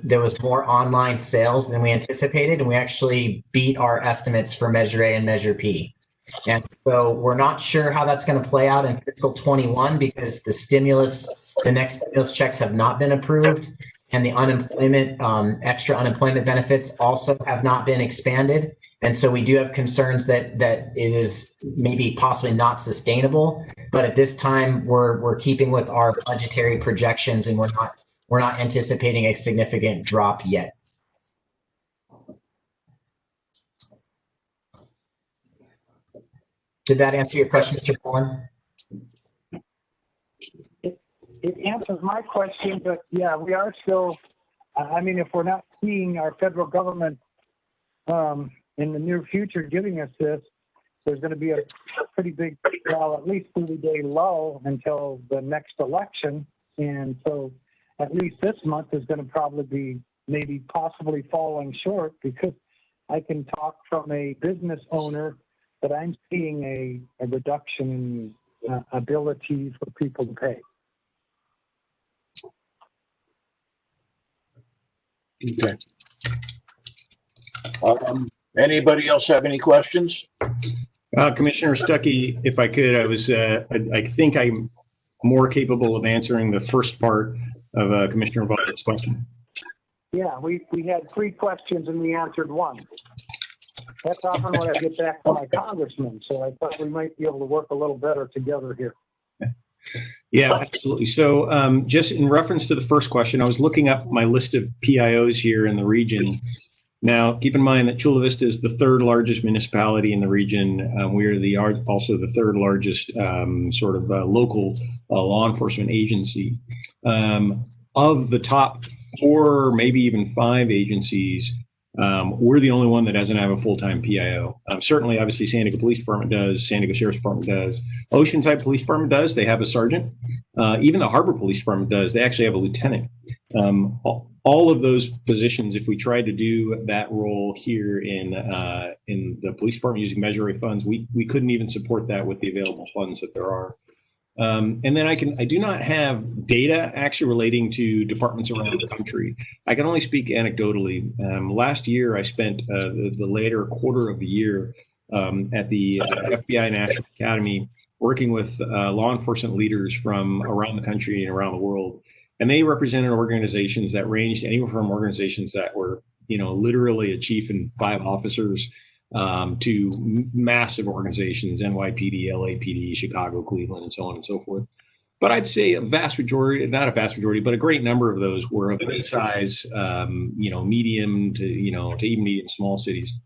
There was more online sales than we anticipated, and we actually beat our estimates for Measure A and Measure P. And so we're not sure how that's going to play out in fiscal 21 because the next stimulus checks have not been approved, and the unemployment, extra unemployment benefits also have not been expanded. And so we do have concerns that it is maybe possibly not sustainable. But at this time, we're keeping with our budgetary projections, and we're not anticipating a significant drop yet. Did that answer your question, Mr. Cohen? It answers my question, but yeah, we are still, I mean, if we're not seeing our federal government in the near future giving us this, there's going to be a pretty big, well, at least 30-day lull until the next election. And so at least this month is going to probably be maybe possibly falling short, because I can talk from a business owner that I'm seeing a reduction in ability for people to pay. Okay. Anybody else have any questions? Commissioner Stuckey, if I could, I think I'm more capable of answering the first part of Commissioner Vaugh's question. Yeah, we had 3 questions and we answered 1. That's often when I get back to my congressman, so I thought we might be able to work a little better together here. Yeah, absolutely. So just in reference to the first question, I was looking up my list of PIOs here in the region, Now, keep in mind that Chula Vista is the third largest municipality in the region. We are also the third largest local law enforcement agency. Of the top 4, maybe even 5 agencies, we're the only one that doesn't have a full-time PIO. Certainly, obviously, San Diego Police Department does, San Diego Sheriff's Department does, Oceanside Police Department does. They have a sergeant. Even the Harbor Police Department does. They actually have a lieutenant. All of those positions, if we tried to do that role here in the police department using Measure A funds, we couldn't even support that with the available funds that there are. And then I do not have data actually relating to departments around the country. I can only speak anecdotally. Last year, I spent the later quarter of the year at the FBI National Academy working with law enforcement leaders from around the country and around the world. And they represented organizations that ranged anywhere from organizations that were, literally a chief and 5 officers to massive organizations, NYPD, LAPD, Chicago, Cleveland, and so on and so forth. But I'd say a vast majority, not a vast majority, but a great number of those were of mid-size, medium to even medium small cities.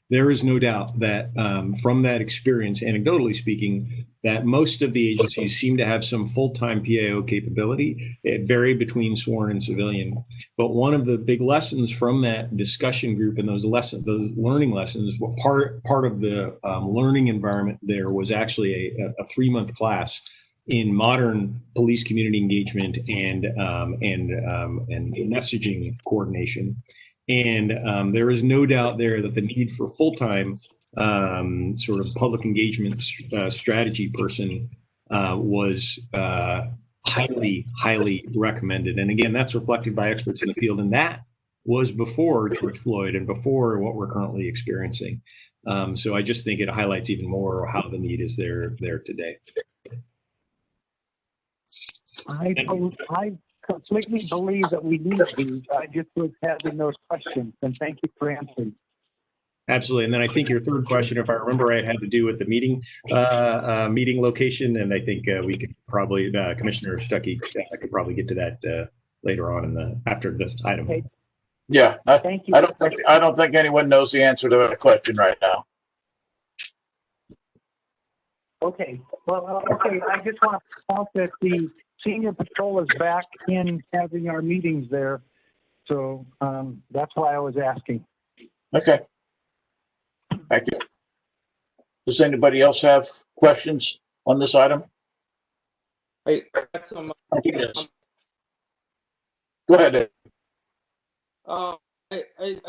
There is no doubt that from that experience, anecdotally speaking, that most of the agencies seem to have some full-time PIO capability. It varied between sworn and civilian. But one of the big lessons from that discussion group and those learning lessons, part of the learning environment there was actually a 3-month class in modern police community engagement and messaging coordination. And there is no doubt there that the need for full-time sort of public engagement strategy person was highly, highly recommended. And again, that's reflected by experts in the field. And that was before George Floyd and before what we're currently experiencing. So I just think it highlights even more how the need is there today. I completely believe that we need these. I just was having those questions, and thank you for answering. Absolutely. And then I think your third question, if I remember right, had to do with the meeting location. And I think we could probably, Commissioner Stuckey could probably get to that later on after this item. Okay. Yeah, thank you. I don't think anyone knows the answer to that question right now. Okay. Well, okay. I just want to point out that the Senior Patrol is back in having our meetings there. So that's why I was asking. Okay. Thank you. Does anybody else have questions on this item? I got some. Yes. Go ahead. I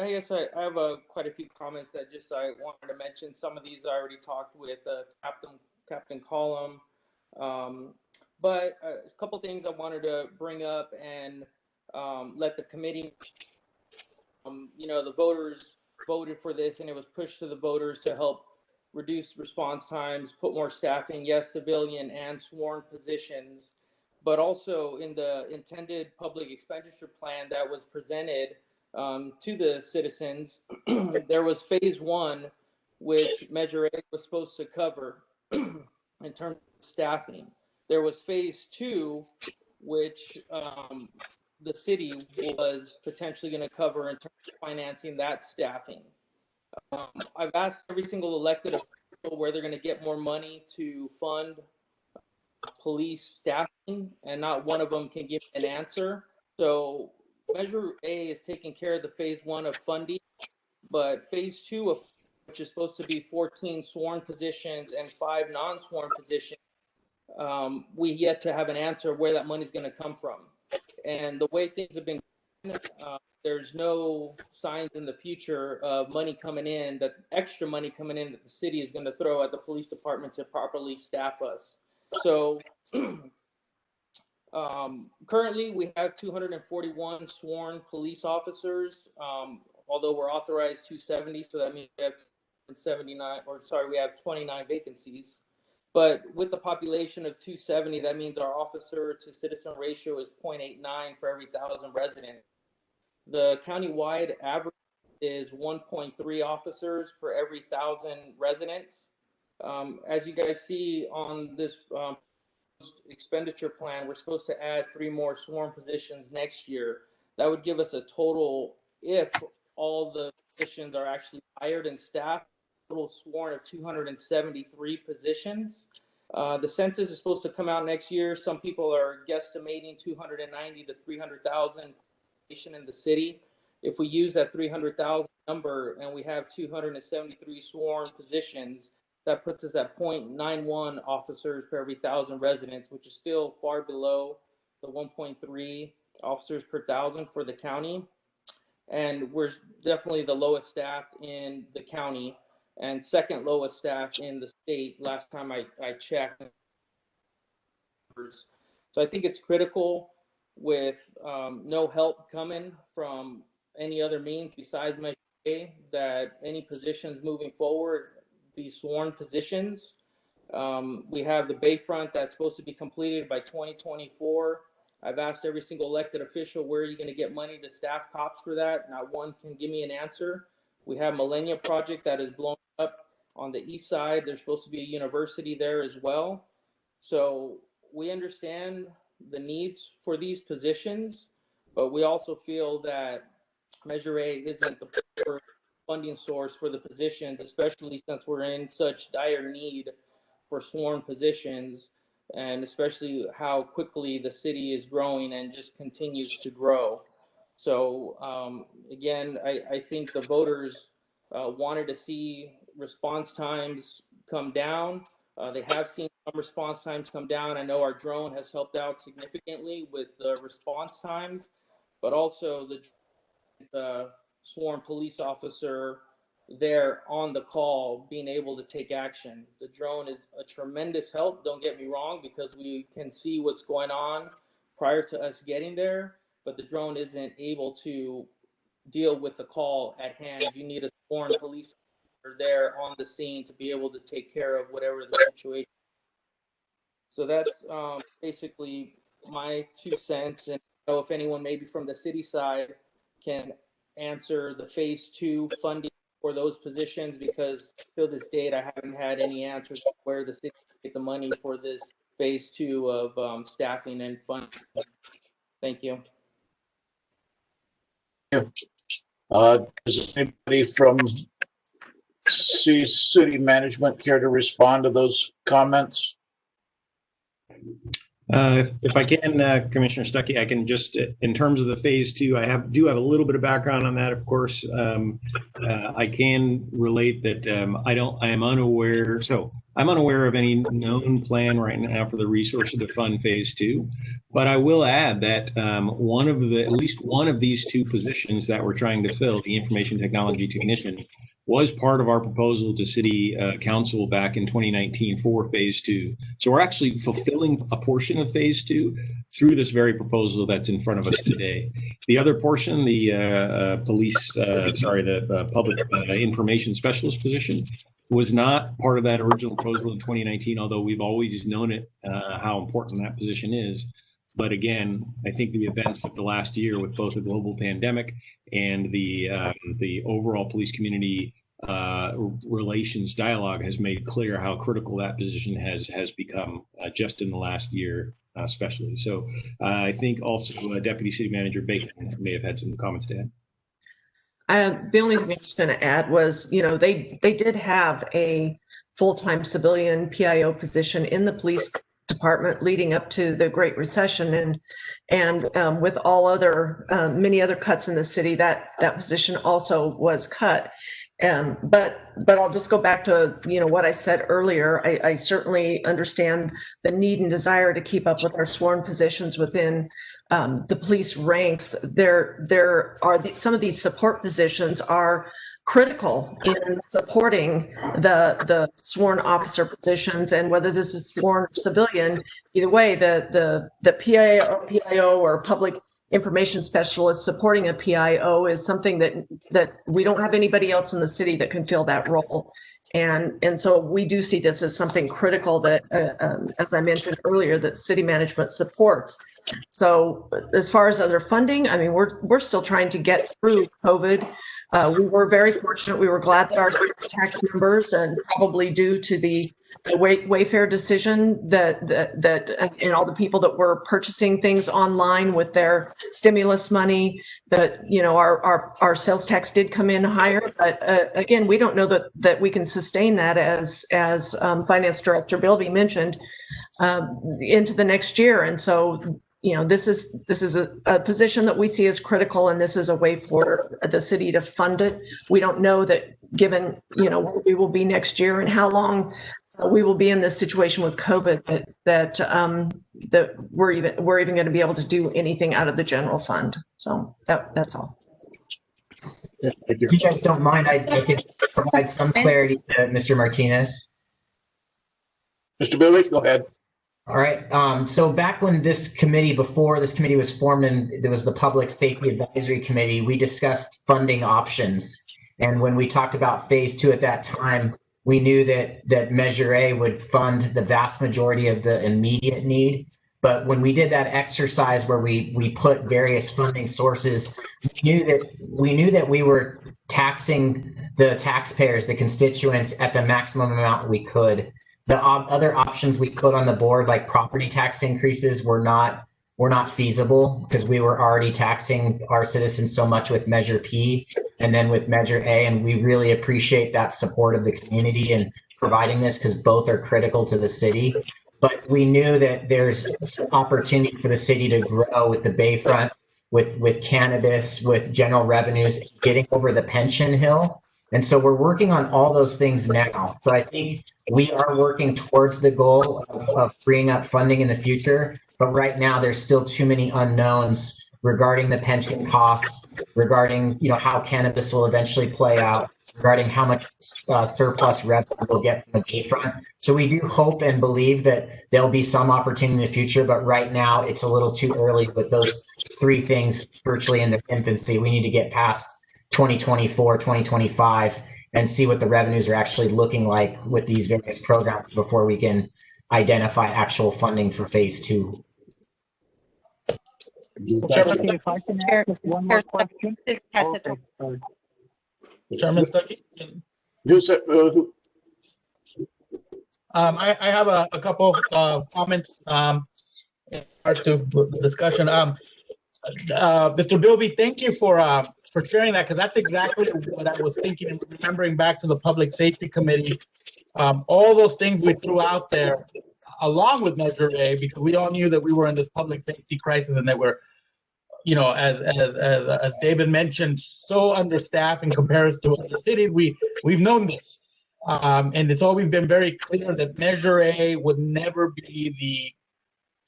guess I have quite a few comments that just I wanted to mention. Some of these I already talked with Captain Collum. But a couple things I wanted to bring up and let the committee, the voters voted for this and it was pushed to the voters to help reduce response times, put more staffing, yes, civilian and sworn positions, but also in the intended public expenditure plan that was presented to the citizens, there was phase 1, which Measure A was supposed to cover in terms of staffing. There was phase 2, which the city was potentially going to cover in terms of financing that staffing. I've asked every single elected official where they're going to get more money to fund police staffing, and not one of them can give an answer. So Measure A is taking care of the phase 1 of funding, but phase 2 of which is supposed to be 14 sworn positions and 5 non-sworn positions, we yet to have an answer where that money is going to come from. And the way things have been, there's no signs in the future of money coming in, that extra money coming in that the city is going to throw at the police department to properly staff us. So currently we have 241 sworn police officers, although we're authorized 270, so that means we have 29 vacancies. But with the population of 270, that means our officer to citizen ratio is 0.89 for every 1,000 residents. The countywide average is 1.3 officers per every 1,000 residents. As you guys see on this expenditure plan, we're supposed to add 3 more sworn positions next year. That would give us a total, if all the positions are actually hired and staffed. Total sworn of 273 positions. The census is supposed to come out next year. Some people are guesstimating 290 to 300,000 in the city. If we use that 300,000 number and we have 273 sworn positions, that puts us at 0.91 officers per every 1,000 residents, which is still far below the 1.3 officers per 1,000 for the county. And we're definitely the lowest staffed in the county and second lowest staffed in the state last time I checked. So I think it's critical with no help coming from any other means besides Measure A, that any positions moving forward be sworn positions. We have the Bayfront that's supposed to be completed by 2024. I've asked every single elected official, where are you going to get money to staff cops for that? Not one can give me an answer. We have Millennium Project that is blown up on the east side. There's supposed to be a university there as well. So we understand the needs for these positions, but we also feel that Measure A isn't the proper funding source for the positions, especially since we're in such dire need for sworn positions, and especially how quickly the city is growing and just continues to grow. So again, I think the voters wanted to see response times come down. They have seen some response times come down. I know our drone has helped out significantly with the response times, but also the sworn police officer there on the call being able to take action. The drone is a tremendous help, don't get me wrong, because we can see what's going on prior to us getting there, but the drone isn't able to deal with the call at hand. You need a sworn police officer there on the scene to be able to take care of whatever the situation is. So that's basically my 2 cents. And I don't know if anyone maybe from the city side can answer the phase 2 funding for those positions, because till this date I haven't had any answers where the city get the money for this phase 2 of staffing and funding. Thank you. Does anybody from city management care to respond to those comments? If I can, Commissioner Stuckey, I can just, in terms of the phase 2, I do have a little bit of background on that. Of course, I can relate that I am unaware. So I'm unaware of any known plan right now for the resources to fund phase 2. But I will add that at least one of these 2 positions that we're trying to fill, the information technology technician, was part of our proposal to City Council back in 2019 for phase 2. So we're actually fulfilling a portion of phase 2 through this very proposal that's in front of us today. The other portion, the public information specialist position, was not part of that original proposal in 2019, although we've always known it, how important that position is. But again, I think the events of the last year with both the global pandemic and the overall police community relations dialogue has made clear how critical that position has become just in the last year, especially. So I think also Deputy City Manager Bacon may have had some comments to add. The only thing I was going to add was, they did have a full-time civilian PIO position in the police department leading up to the Great Recession, and with all other many other cuts in the city, that position also was cut. But I'll just go back to what I said earlier. I certainly understand the need and desire to keep up with our sworn positions within the police ranks. There are some of these support positions are critical in supporting the sworn officer positions, and whether this is sworn or civilian, either way, the PIO or public information specialist supporting a PIO is something that we don't have anybody else in the city that can fill that role. And so we do see this as something critical that, as I mentioned earlier, that city management supports. So as far as other funding, I mean, we're still trying to get through COVID. We were very fortunate. We were glad that our tax numbers, and probably due to the Wayfair decision, that and all the people that were purchasing things online with their stimulus money, that, you know, our sales tax did come in higher, but again, we don't know that we can sustain that as Finance Director Bilby mentioned into the next year. And so, you know, this is a position that we see as critical, and this is a way for the city to fund it. We don't know that, given, you know, where we will be next year and how long we will be in this situation with COVID, that we're even going to be able to do anything out of the general fund. So that's all. If you guys don't mind, I could provide some clarity to Mr. Martinez. Mr. Billy, go ahead. All right. So back when before this committee was formed and there was the Public Safety Advisory Committee, we discussed funding options. And when we talked about phase 2 at that time, we knew that Measure A would fund the vast majority of the immediate need. But when we did that exercise where we put various funding sources, we knew that we were taxing the taxpayers, the constituents, at the maximum amount we could. The other options we put on the board, like property tax increases, were not feasible because we were already taxing our citizens so much with Measure P and then with Measure A. And we really appreciate that support of the community in providing this, because both are critical to the city. But we knew that there's opportunity for the city to grow with the Bayfront, with cannabis, with general revenues, getting over the pension hill. And so we're working on all those things now. So I think we are working towards the goal of freeing up funding in the future. But right now, there's still too many unknowns regarding the pension costs, regarding, you know, how cannabis will eventually play out, regarding how much surplus revenue we'll get from the Bayfront. So we do hope and believe that there'll be some opportunity in the future, but right now it's a little too early with those 3 things virtually in their infancy. We need to get past 2024, 2025 and see what the revenues are actually looking like with these various programs before we can identify actual funding for phase 2. Chairman, if I can ask one more question. Chairman Stuckey? I have a couple of comments in regards to the discussion. Mr. Bilby, thank you for sharing that, because that's exactly what I was thinking and remembering back to the Public Safety Committee. All those things we threw out there, along with Measure A, because we all knew that we were in this public safety crisis and that we're, you know, as David mentioned, so understaffed in comparison to other cities. We've known this, and it's always been very clear that Measure A would never be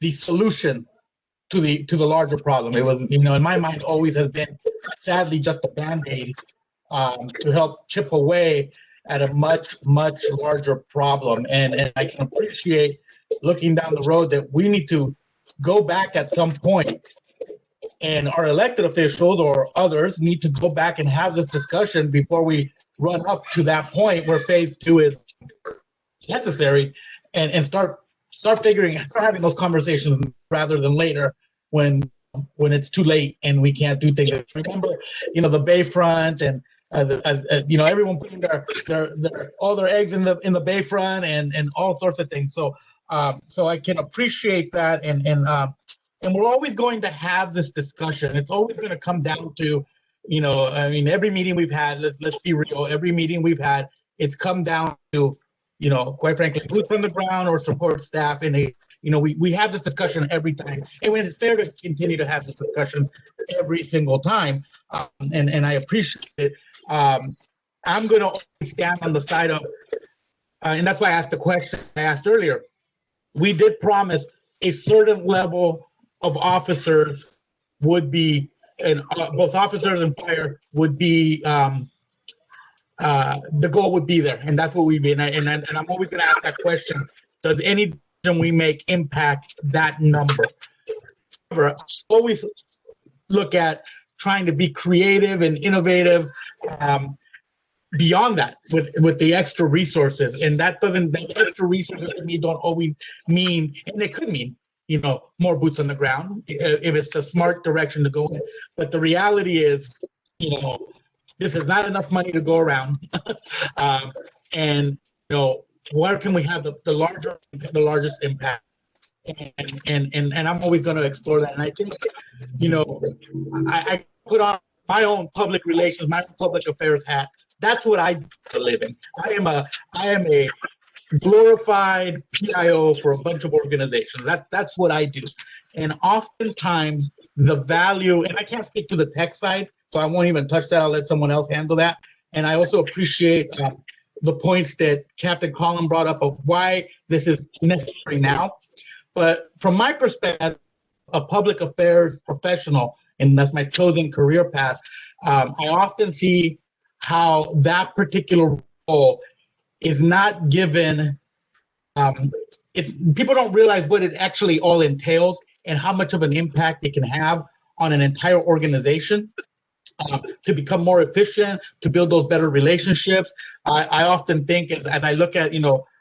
the solution to the larger problem. It was, you know, in my mind, always has been, sadly, just a Band-Aid to help chip away at a much larger problem. And I can appreciate, looking down the road, that we need to go back at some point, and our elected officials or others need to go back and have this discussion before we run up to that point where phase 2 is necessary, and start having those conversations rather than later when it's too late and we can't do things. Remember, you know, the Bayfront and you know, everyone putting all their eggs in the Bayfront and all sorts of things. So I can appreciate that, and we're always going to have this discussion. It's always going to come down to, you know, I mean, every meeting we've had, let's be real, every meeting we've had, it's come down to, you know, quite frankly, boots on the ground or support staff. And, you know, we have this discussion every time. And when it's fair to continue to have this discussion every single time, and I appreciate it. I'm going to stand on the side of, and that's why I asked the question I asked earlier. We did promise a certain level of officers would be, and both officers and fire would be, the goal would be there, and that's what we've been. And I'm always going to ask that question: does any decision we make impact that number? However, I always look at trying to be creative and innovative beyond that with the extra resources, and the extra resources to me don't always mean, and it could mean, you know, more boots on the ground if it's the smart direction to go in. But the reality is, you know, this is not enough money to go around. And, you know, where can we have the largest impact? And I'm always going to explore that. And I think, you know, I put on my own public relations, my own public affairs hat. That's what I do for a living. I am a glorified PIO for a bunch of organizations. That's what I do. And oftentimes the value, and I can't speak to the tech side, so I won't even touch that. I'll let someone else handle that. And I also appreciate the points that Captain Collin brought up of why this is necessary now. But from my perspective, a public affairs professional, and that's my chosen career path, I often see how that particular role is not given. If people don't realize what it actually all entails and how much of an impact it can have on an entire organization. To become more efficient, to build those better relationships. I often think as I look at,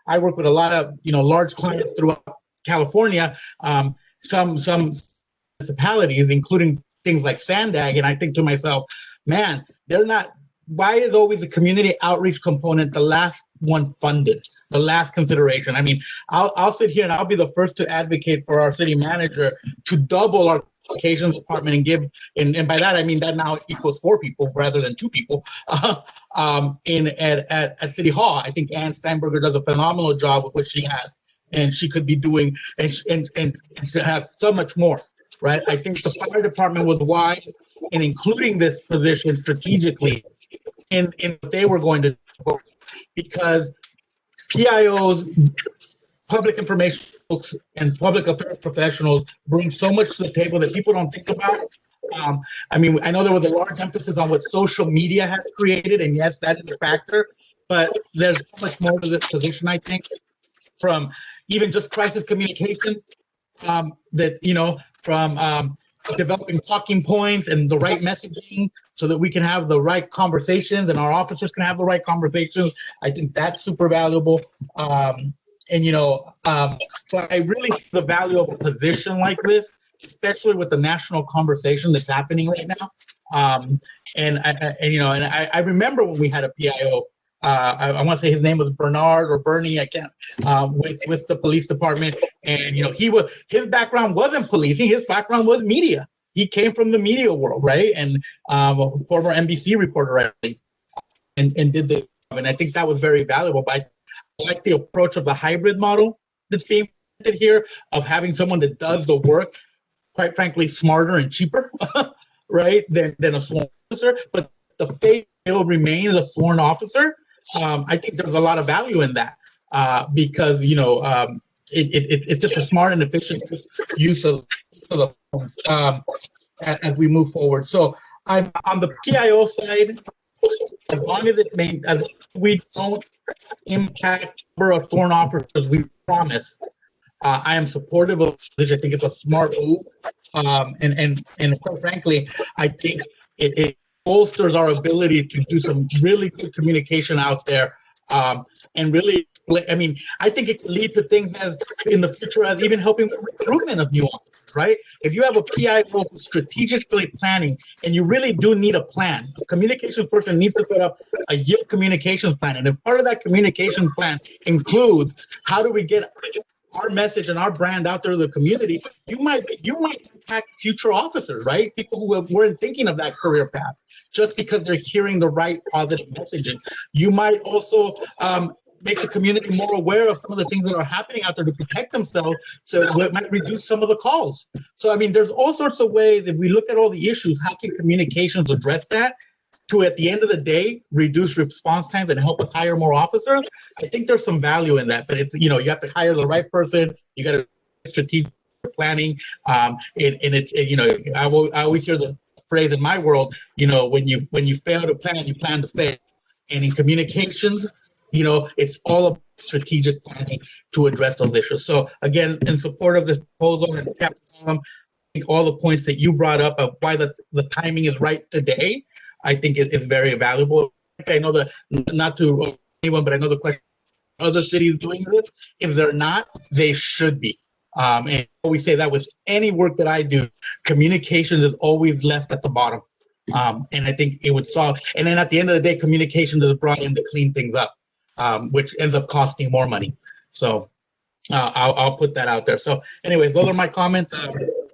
I work with a lot of, large clients throughout California, some municipalities, including things like Sandag, and I think to myself, man, why is always the community outreach component the last one funded, the last consideration? I mean, I'll sit here and I'll be the first to advocate for our city manager to double our communications department and give, and by that I mean that now equals 4 people rather than 2 people at City Hall. I think Ann Steinberger does a phenomenal job with what she has, and she could be doing, and she has so much more, right? I think the fire department was wise in including this position strategically in what they were going to do, because PIOs, public information folks, and public affairs professionals bring so much to the table that people don't think about. I mean, I know there was a large emphasis on what social media has created, and yes, that is a factor, but there's so much more to this position, I think, from even just crisis communication, from developing talking points and the right messaging so that we can have the right conversations and our officers can have the right conversations. I think that's super valuable. So I really see the value of a position like this, especially with the national conversation that's happening right now. I remember when we had a PIO. I want to say his name was Bernard or Bernie. I can't. With the police department, and his background wasn't policing. His background was media. He came from the media world, right? And former NBC reporter, actually, and did the. And I think that was very valuable. But I like the approach of the hybrid model that's being presented here, of having someone that does the work, quite frankly, smarter and cheaper, right, than a sworn officer. But the face still remains a sworn officer. I think there's a lot of value in that because it's just a smart and efficient use of the phones as we move forward. So I'm on the PIO side. As long as we don't impact the number of sworn officers we promise, I am supportive of this. I think it's a smart move, and quite frankly, I think it bolsters our ability to do some really good communication out there, and really, I mean, I think it can lead to things as in the future as even helping with recruitment of new officers, right? If you have a PI role who's strategically planning, and you really do need a plan, a communications person needs to set up a yield communications plan, and if part of that communication plan includes how do we get our message and our brand out there to the community, you might impact future officers, right? People who weren't thinking of that career path just because they're hearing the right positive messaging. You might also make the community more aware of some of the things that are happening out there to protect themselves, so it might reduce some of the calls. So, I mean, there's all sorts of ways. If we look at all the issues, how can communications address that to, at the end of the day, reduce response times and help us hire more officers? I think there's some value in that, but it's, you have to hire the right person. You got to strategic planning. I always hear the phrase in my world, when you fail to plan, you plan to fail. And in communications, it's all about strategic planning to address those issues. So again, in support of this proposal, and Captain Collin, I think all the points that you brought up of why the timing is right today, I think is very valuable. I know that, not to anyone, but I know the question, other cities doing this? If they're not, they should be. And I always say that with any work that I do, communications is always left at the bottom. And I think it would solve, and then at the end of the day, communications is brought in to clean things up, which ends up costing more money. So I'll put that out there. So anyways, those are my comments.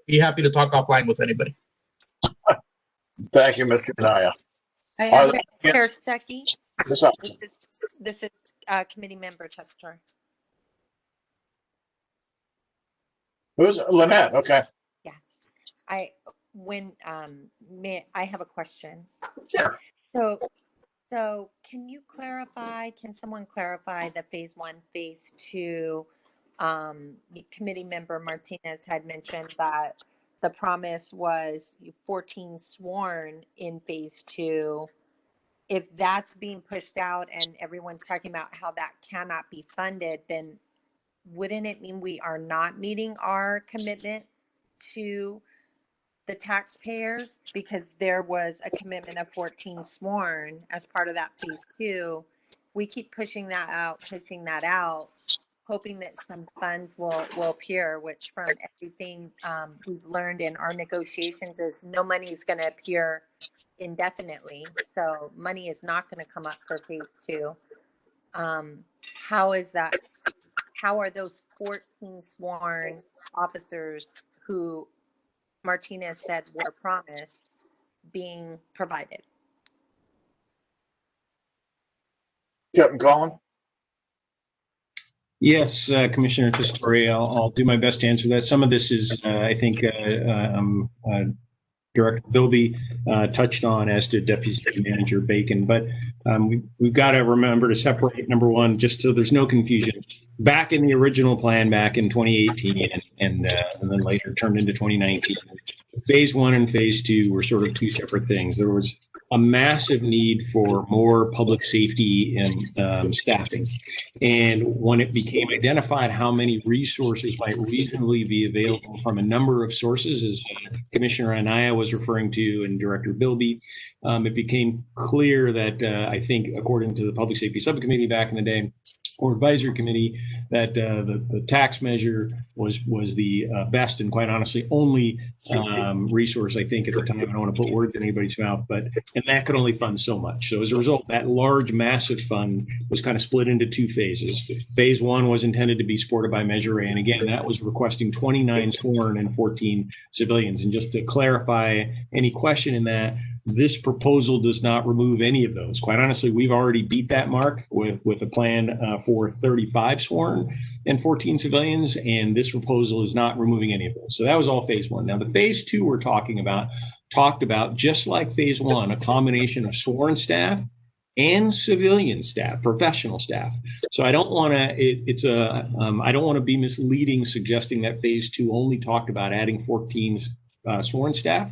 Be happy to talk offline with anybody. Thank you, Mr. Naya. I Are have there- Chair Stuckey. Ms. Upson. This is Committee Member Tessler. Who's Lynette? Okay. I have a question. Sure. So can you clarify, can someone clarify the phase 1, phase 2? Committee Member Martinez had mentioned that the promise was 14 sworn in phase 2. If that's being pushed out and everyone's talking about how that cannot be funded, then wouldn't it mean we are not meeting our commitment to the taxpayers? Because there was a commitment of 14 sworn as part of that phase 2. We keep pushing that out, hoping that some funds will appear, which from everything we've learned in our negotiations is no money is going to appear indefinitely. So money is not going to come up for phase 2. How is that? How are those 14 sworn officers who Martinez said were promised being provided? Captain Collin? Yes, Commissioner Testori, I'll do my best to answer that. Some of this is, I think, Director Bilby touched on, as did Deputy City Manager Bacon. But we've got to remember to separate, number one, just so there's no confusion. Back in the original plan back in 2018 and then later turned into 2019, phase 1 and phase 2 were sort of two separate things. There was a massive need for more public safety and staffing. And when it became identified how many resources might reasonably be available from a number of sources, as Commissioner Anaya was referring to and Director Bilby, it became clear that I think, according to the Public Safety Subcommittee back in the day, or advisory committee, that the tax measure was the best and, quite honestly, only resource, I think, at the time. I don't want to put words in anybody's mouth, and that could only fund so much. So as a result, that large, massive fund was kind of split into two phases. Phase 1 was intended to be supported by Measure A, and again, that was requesting 29 sworn and 14 civilians. And just to clarify any question in that, this proposal does not remove any of those. Quite honestly, we've already beat that mark with a plan for 35 sworn and 14 civilians, and this proposal is not removing any of those. So that was all phase 1. Now, the phase 2 we're talked about, just like phase 1, a combination of sworn staff and civilian staff, professional staff. So I don't want to, I don't want to be misleading, suggesting that phase 2 only talked about adding 14 sworn staff.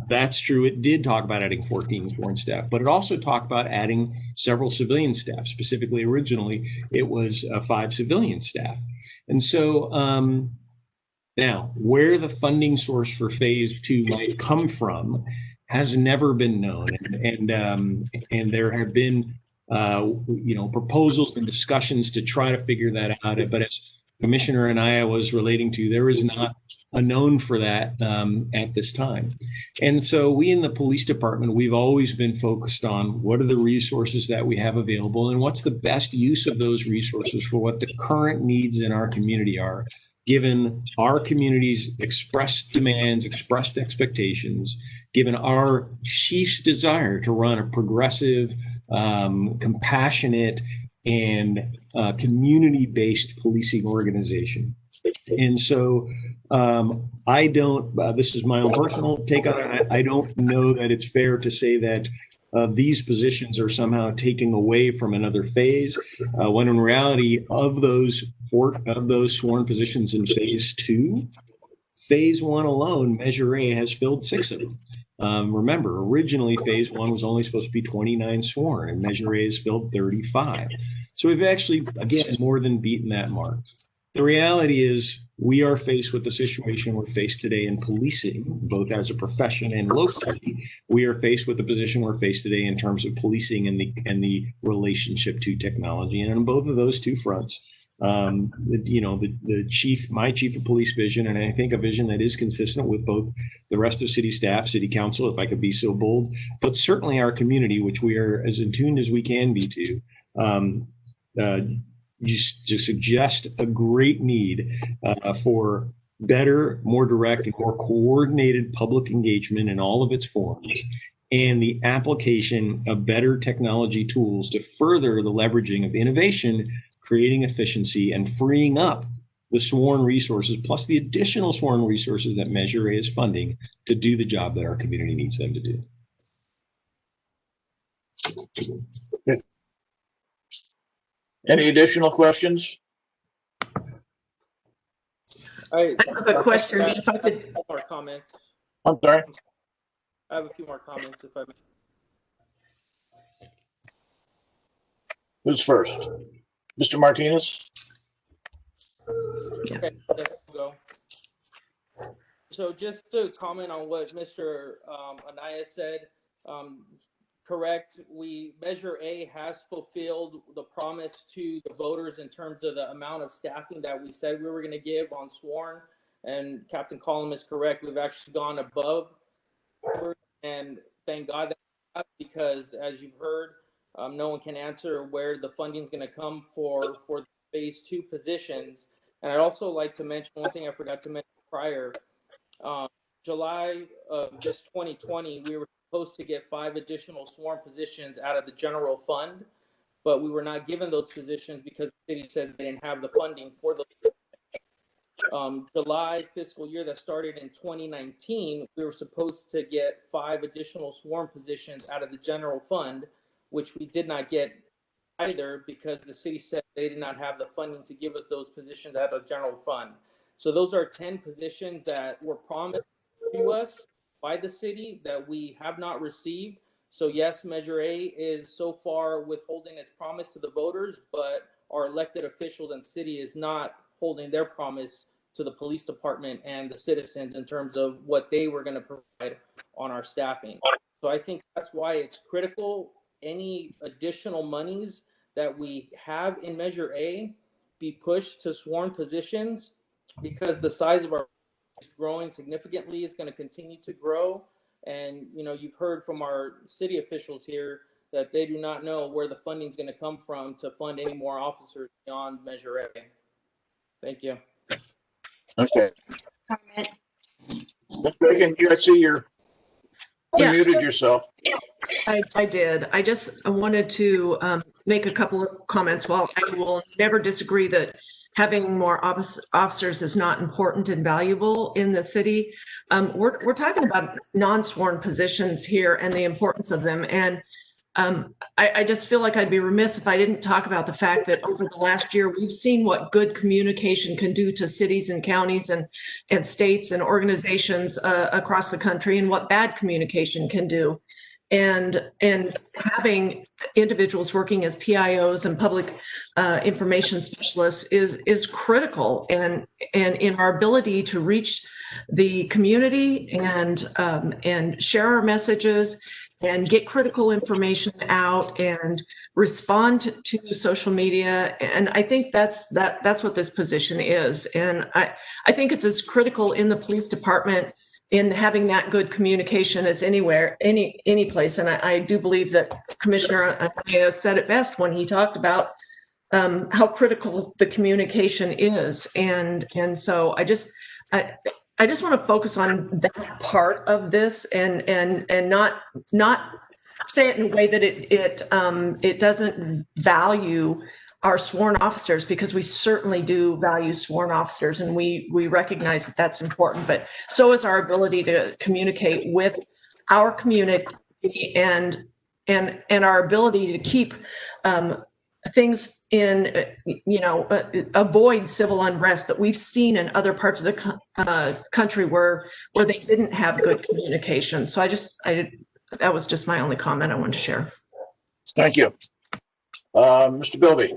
That's true. It did talk about adding 14 sworn staff, but it also talked about adding several civilian staff. Specifically, originally, it was 5 civilian staff. And so now, where the funding source for phase 2 might come from has never been known. And there have been, proposals and discussions to try to figure that out. But as Commissioner Anaya was relating to, there is not a known for that at this time. And so we in the police department, we've always been focused on what are the resources that we have available and what's the best use of those resources for what the current needs in our community are, given our community's expressed demands, expressed expectations, given our chief's desire to run a progressive, compassionate, and community-based policing organization. And so I don't, this is my own personal take on it. I don't know that it's fair to say that these positions are somehow taking away from another phase, when in reality of those sworn positions in phase 2, phase 1 alone, Measure A has filled 6 of them. Remember, originally phase 1 was only supposed to be 29 sworn, and Measure A has filled 35. So we've actually, again, more than beaten that mark. The reality is we are faced with the situation we're faced today in policing, both as a profession and locally. We are faced with the position we're faced today in terms of policing and the relationship to technology. And on both of those two fronts, my chief of police vision, and I think a vision that is consistent with both the rest of city staff, city council, if I could be so bold, but certainly our community, which we are as in tune as we can be to, just to suggest a great need for better, more direct, and more coordinated public engagement in all of its forms, and the application of better technology tools to further the leveraging of innovation, creating efficiency, and freeing up the sworn resources, plus the additional sworn resources that Measure A is funding to do the job that our community needs them to do. Any additional questions? I have a question. If I could. More comments. I'm sorry. I have a few more comments, if I may. Who's first? Mr. Martinez? Okay, let's go. So just to comment on what Mr. Anaya said, correct, Measure A has fulfilled the promise to the voters in terms of the amount of staffing that we said we were going to give on sworn. And Captain Collum is correct. We've actually gone above, and thank God that, because as you've heard, no one can answer where the funding is going to come for the phase 2 positions. And I'd also like to mention one thing I forgot to mention prior. July of this 2020, we were supposed to get 5 additional sworn positions out of the general fund, but we were not given those positions because the city said they didn't have the funding for those. July fiscal year that started in 2019, we were supposed to get 5 additional sworn positions out of the general fund, which we did not get either because the city said they did not have the funding to give us those positions out of the general fund. So those are 10 positions that were promised to us by the city that we have not received. So yes, Measure A is so far withholding its promise to the voters, but our elected officials and city is not holding their promise to the police department and the citizens in terms of what they were going to provide on our staffing. So I think that's why it's critical any additional monies that we have in Measure A be pushed to sworn positions, because the size of our is growing significantly. It's going to continue to grow. And, you know, you've heard from our city officials here that they do not know where the funding is going to come from to fund any more officers beyond Measure A. Thank you. Okay. Ms. Bacon, I see you're unmuted yourself. I did. I just wanted to make a couple of comments. While I will never disagree that having more officers is not important and valuable in the city, we're talking about non-sworn positions here and the importance of them. And I just feel like I'd be remiss if I didn't talk about the fact that over the last year, we've seen what good communication can do to cities and counties and states and organizations across the country, and what bad communication can do. And having individuals working as PIOs and public information specialists is critical, and in our ability to reach the community and share our messages and get critical information out and respond to social media. And I think that's what this position is. And I think it's as critical in the police department in having that good communication as anywhere, any place. And I do believe that Commissioner said it best when he talked about how critical the communication is. And so I just want to focus on that part of this and not say it in a way that it doesn't value our sworn officers, because we certainly do value sworn officers, and we recognize that that's important, but so is our ability to communicate with our community and our ability to keep things in, avoid civil unrest that we've seen in other parts of the country where they didn't have good communication. So that was just my only comment I wanted to share. Thank you. Mr. Bilby.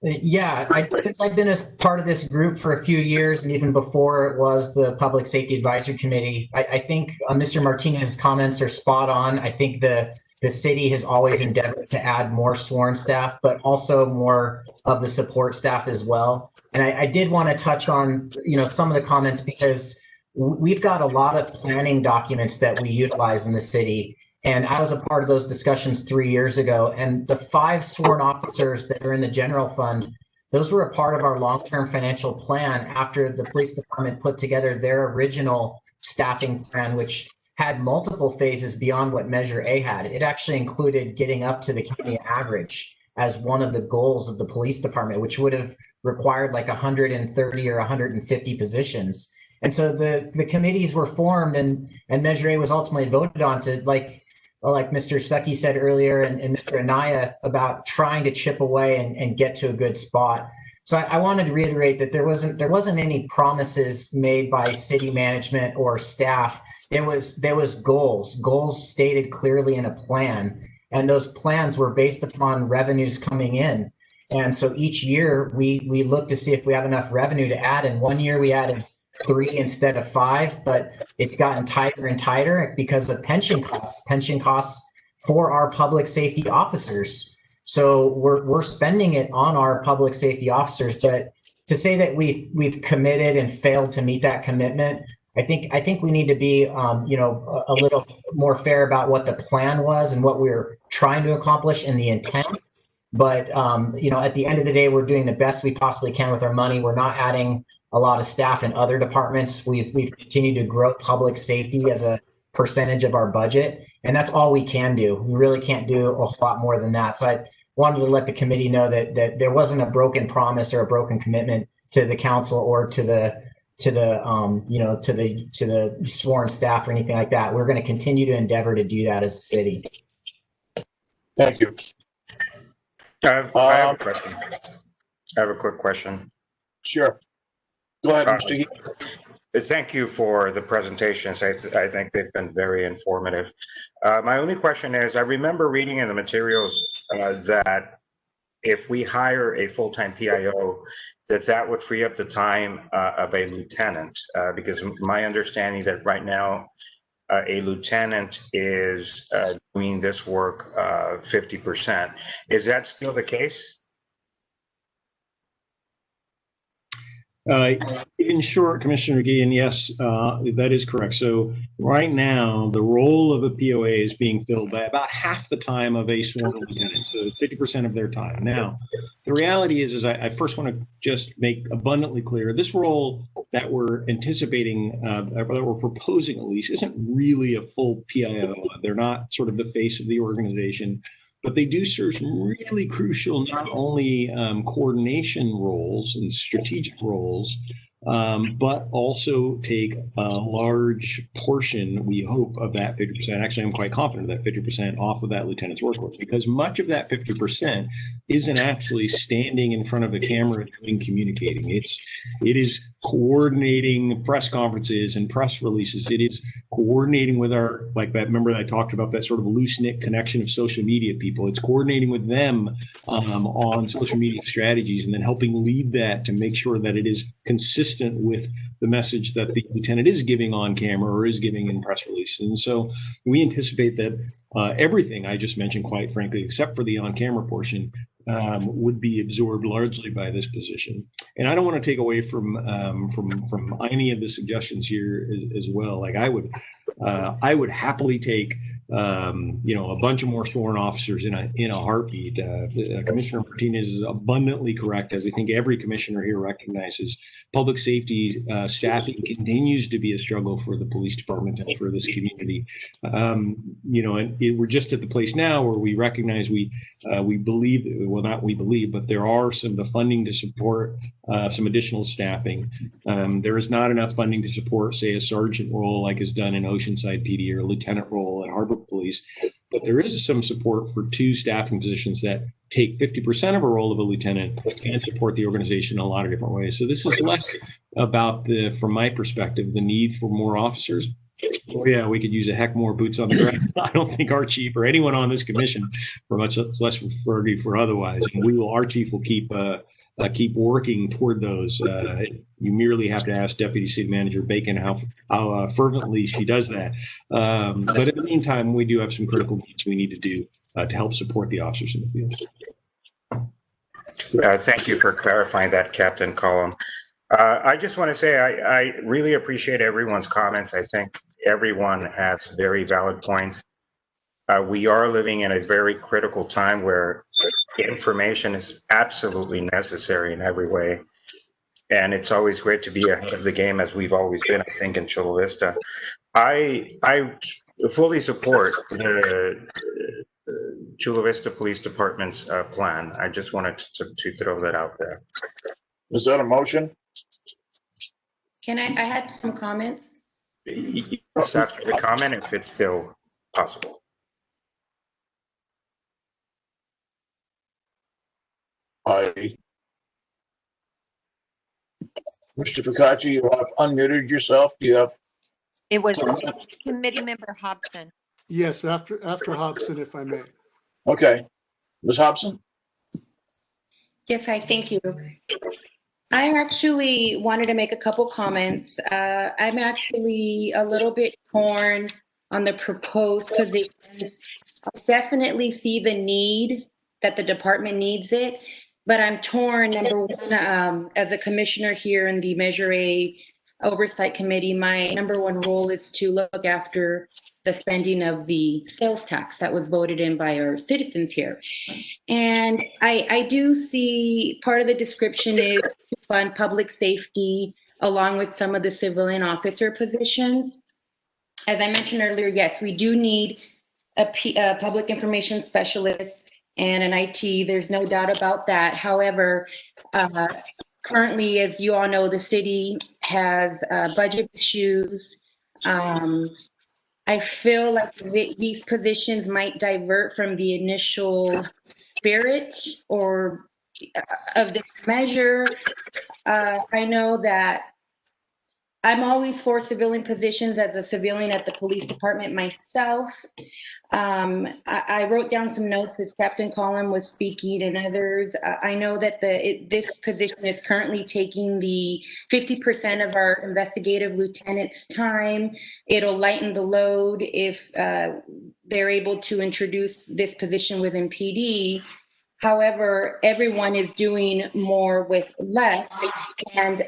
Yeah, since I've been a part of this group for a few years, and even before it was the Public Safety Advisory Committee, I think Mr. Martinez's comments are spot on. I think the city has always endeavored to add more sworn staff, but also more of the support staff as well. And I did want to touch on, some of the comments, because we've got a lot of planning documents that we utilize in the city. And I was a part of those discussions 3 years ago. And the 5 sworn officers that are in the general fund, those were a part of our long-term financial plan after the police department put together their original staffing plan, which had multiple phases beyond what Measure A had. It actually included getting up to the county average as one of the goals of the police department, which would have required like 130 or 150 positions. And so the committees were formed, and Measure A was ultimately voted on to, like Mr. Stuckey said earlier, and Mr. Anaya, about trying to chip away and get to a good spot. So I wanted to reiterate that there wasn't any promises made by city management or staff. There was goals stated clearly in a plan, and those plans were based upon revenues coming in. And so each year we look to see if we have enough revenue to add. And one year we added 3 instead of 5, but it's gotten tighter and tighter because of pension costs for our public safety officers. So we're spending it on our public safety officers, but to say that we've committed and failed to meet that commitment, I think we need to be a little more fair about what the plan was and what we were trying to accomplish and the intent. But at the end of the day, we're doing the best we possibly can with our money. We're not adding a lot of staff in other departments. We've continued to grow public safety as a percentage of our budget, and that's all we can do. We really can't do a whole lot more than that. So I wanted to let the committee know that there wasn't a broken promise or a broken commitment to the council or to the sworn staff or anything like that. We're going to continue to endeavor to do that as a city. Thank you. I have a question. I have a quick question. Sure. Go ahead, Mr. Heath. Thank you for the presentations. I think they've been very informative. My only question is, I remember reading in the materials that if we hire a full-time PIO, that would free up the time of a lieutenant, because my understanding that right now a lieutenant is doing this work 50%. Is that still the case? In short, Commissioner Guillen, yes, that is correct. So right now, the role of a POA is being filled by about half the time of a sworn lieutenant, so 50% of their time. Now, the reality is I first want to just make abundantly clear, this role that we're anticipating, that we're proposing at least, isn't really a full PIO. They're not sort of the face of the organization, but they do serve some really crucial, not only coordination roles and strategic roles, but also take a large portion, we hope, of that 50%. Actually, I'm quite confident of that 50% off of that lieutenant's workload, because much of that 50% isn't actually standing in front of a camera and communicating. It is coordinating press conferences and press releases. It is coordinating with our, like that, remember that I talked about that sort of loose-knit connection of social media people. It's coordinating with them on social media strategies, and then helping lead that to make sure that it is consistent with the message that the lieutenant is giving on camera or is giving in press releases. And so we anticipate that everything I just mentioned, quite frankly, except for the on-camera portion, would be absorbed largely by this position. And I don't want to take away from any of the suggestions here as well. Like I would happily take a bunch of more sworn officers in a heartbeat. Commissioner Martinez is abundantly correct, as I think every commissioner here recognizes. Public safety staffing continues to be a struggle for the police department and for this community. And we're just at the place now where we recognize we believe, well, not we believe, but there are the funding to support some additional staffing. There is not enough funding to support, say, a sergeant role like is done in Oceanside PD or a lieutenant role at Harbor Police, but there is some support for 2 staffing positions that take 50% of a role of a lieutenant and support the organization in a lot of different ways. So this is less about from my perspective, the need for more officers. Oh yeah, we could use a heck more boots on the ground. I don't think our chief or anyone on this commission, for much less for otherwise, and our chief will keep working toward those. You merely have to ask Deputy City Manager Bacon how fervently she does that. But in the meantime, we do have some critical needs we need to do to help support the officers in the field. Thank you for clarifying that, Captain Collum. I just want to say I really appreciate everyone's comments. I think everyone has very valid points. We are living in a very critical time where information is absolutely necessary in every way. And it's always great to be ahead of the game, as we've always been, I think, in Chula Vista. I fully support the Chula Vista Police Department's plan. I just wanted to throw that out there. Is that a motion? Can I had some comments. Yes, after the comment, if it's still possible. Mr. Fikachi, you have unmuted yourself. Do you have? It was Committee Member Hobson. Yes, after Hobson, if I may. Okay. Ms. Hobson? Yes, thank you. I actually wanted to make a couple comments. I'm actually a little bit torn on the proposed positions. I definitely see the need that the department needs it, but I'm torn, number one, as a commissioner here in the Measure A Oversight Committee, my number one role is to look after the spending of the sales tax that was voted in by our citizens here. And I do see part of the description is to fund public safety along with some of the civilian officer positions. As I mentioned earlier, yes, we do need a public information specialist and an IT. There's no doubt about that. However, currently, as you all know, the city has budget issues. I feel like these positions might divert from the initial spirit or of this measure. I know that I'm always for civilian positions as a civilian at the police department myself. I wrote down some notes as Captain Collin was speaking and others. I know that this position is currently taking the 50% of our investigative lieutenant's time. It'll lighten the load if they're able to introduce this position within PD. However, everyone is doing more with less. And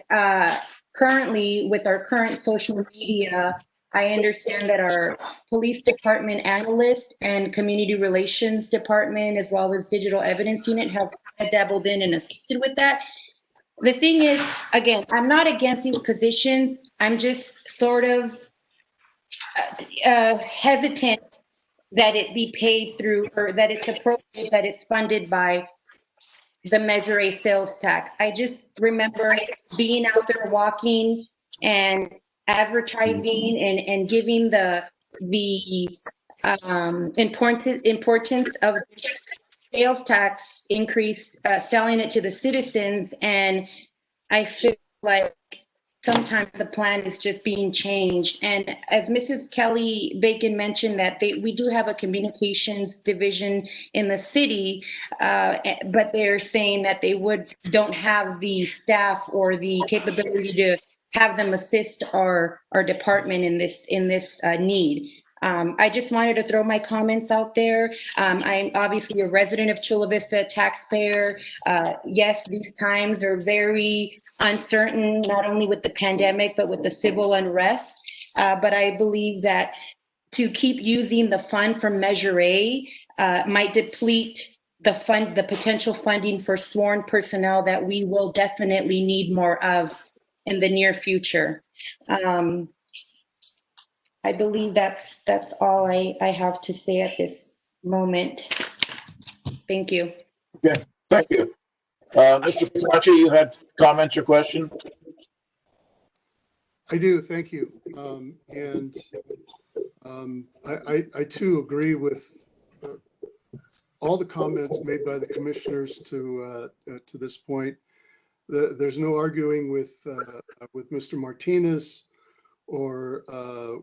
currently, with our current social media, I understand that our police department analyst and community relations department, as well as digital evidence unit, have dabbled in and assisted with that. The thing is, again, I'm not against these positions. I'm just sort of hesitant that it be paid through, or that it's appropriate that it's funded by the Measure A sales tax. I just remember being out there walking and advertising and giving the importance of sales tax increase, selling it to the citizens. And I feel like sometimes the plan is just being changed. And as Mrs. Kelly Bacon mentioned, that we do have a communications division in the city, but they're saying that they don't have the staff or the capability to have them assist our department in this need. I just wanted to throw my comments out there. I'm obviously a resident of Chula Vista, taxpayer. Yes, these times are very uncertain, not only with the pandemic, but with the civil unrest. But I believe that to keep using the fund from Measure A might deplete the potential funding for sworn personnel that we will definitely need more of in the near future. I believe that's all I have to say at this moment. Thank you. Okay, thank you. Mr. Fikachi, you had comments or questions? I do, thank you. I too agree with all the comments made by the commissioners to this point. There's no arguing with Mr. Martinez or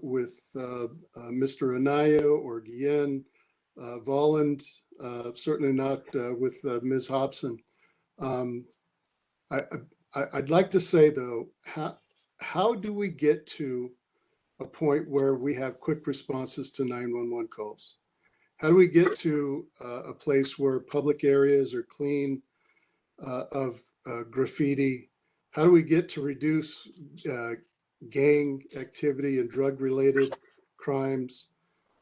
with Mr. Anaya or Guillen, Volland, certainly not with Ms. Hobson. I'd like to say though, how do we get to a point where we have quick responses to 911 calls? How do we get to a place where public areas are clean of graffiti? How do we get to reduce gang activity and drug-related crimes?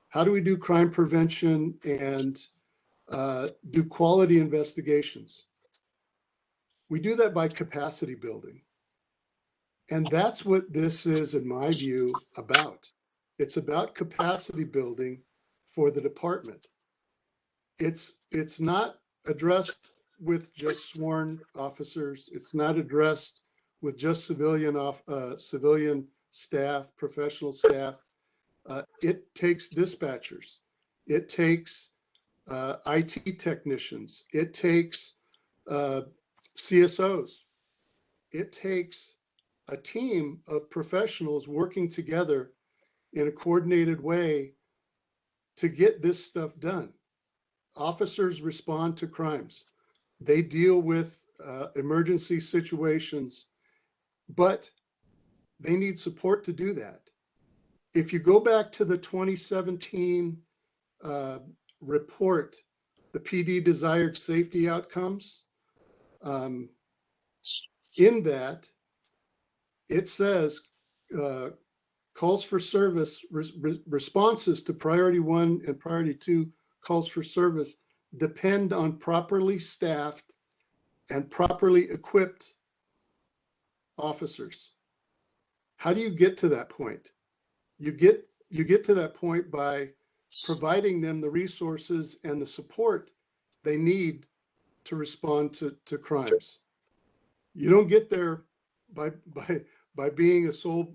How do we do crime prevention and do quality investigations. We do that by capacity building. And that's what this is, in my view, about. It's about capacity building for the department. It's not addressed with just sworn officers. It's not addressed with just civilian staff, professional staff. It takes dispatchers. It takes IT technicians. It takes CSOs. It takes a team of professionals working together in a coordinated way to get this stuff done. Officers respond to crimes. They deal with emergency situations, but they need support to do that. If you go back to the 2017 report, the PD desired safety outcomes, in that it says calls for service, responses to priority 1 and priority 2 calls for service depend on properly staffed and properly equipped officers. How do you get to that point? You get to that point by providing them the resources and the support they need to respond to crimes. You don't get there by being a sole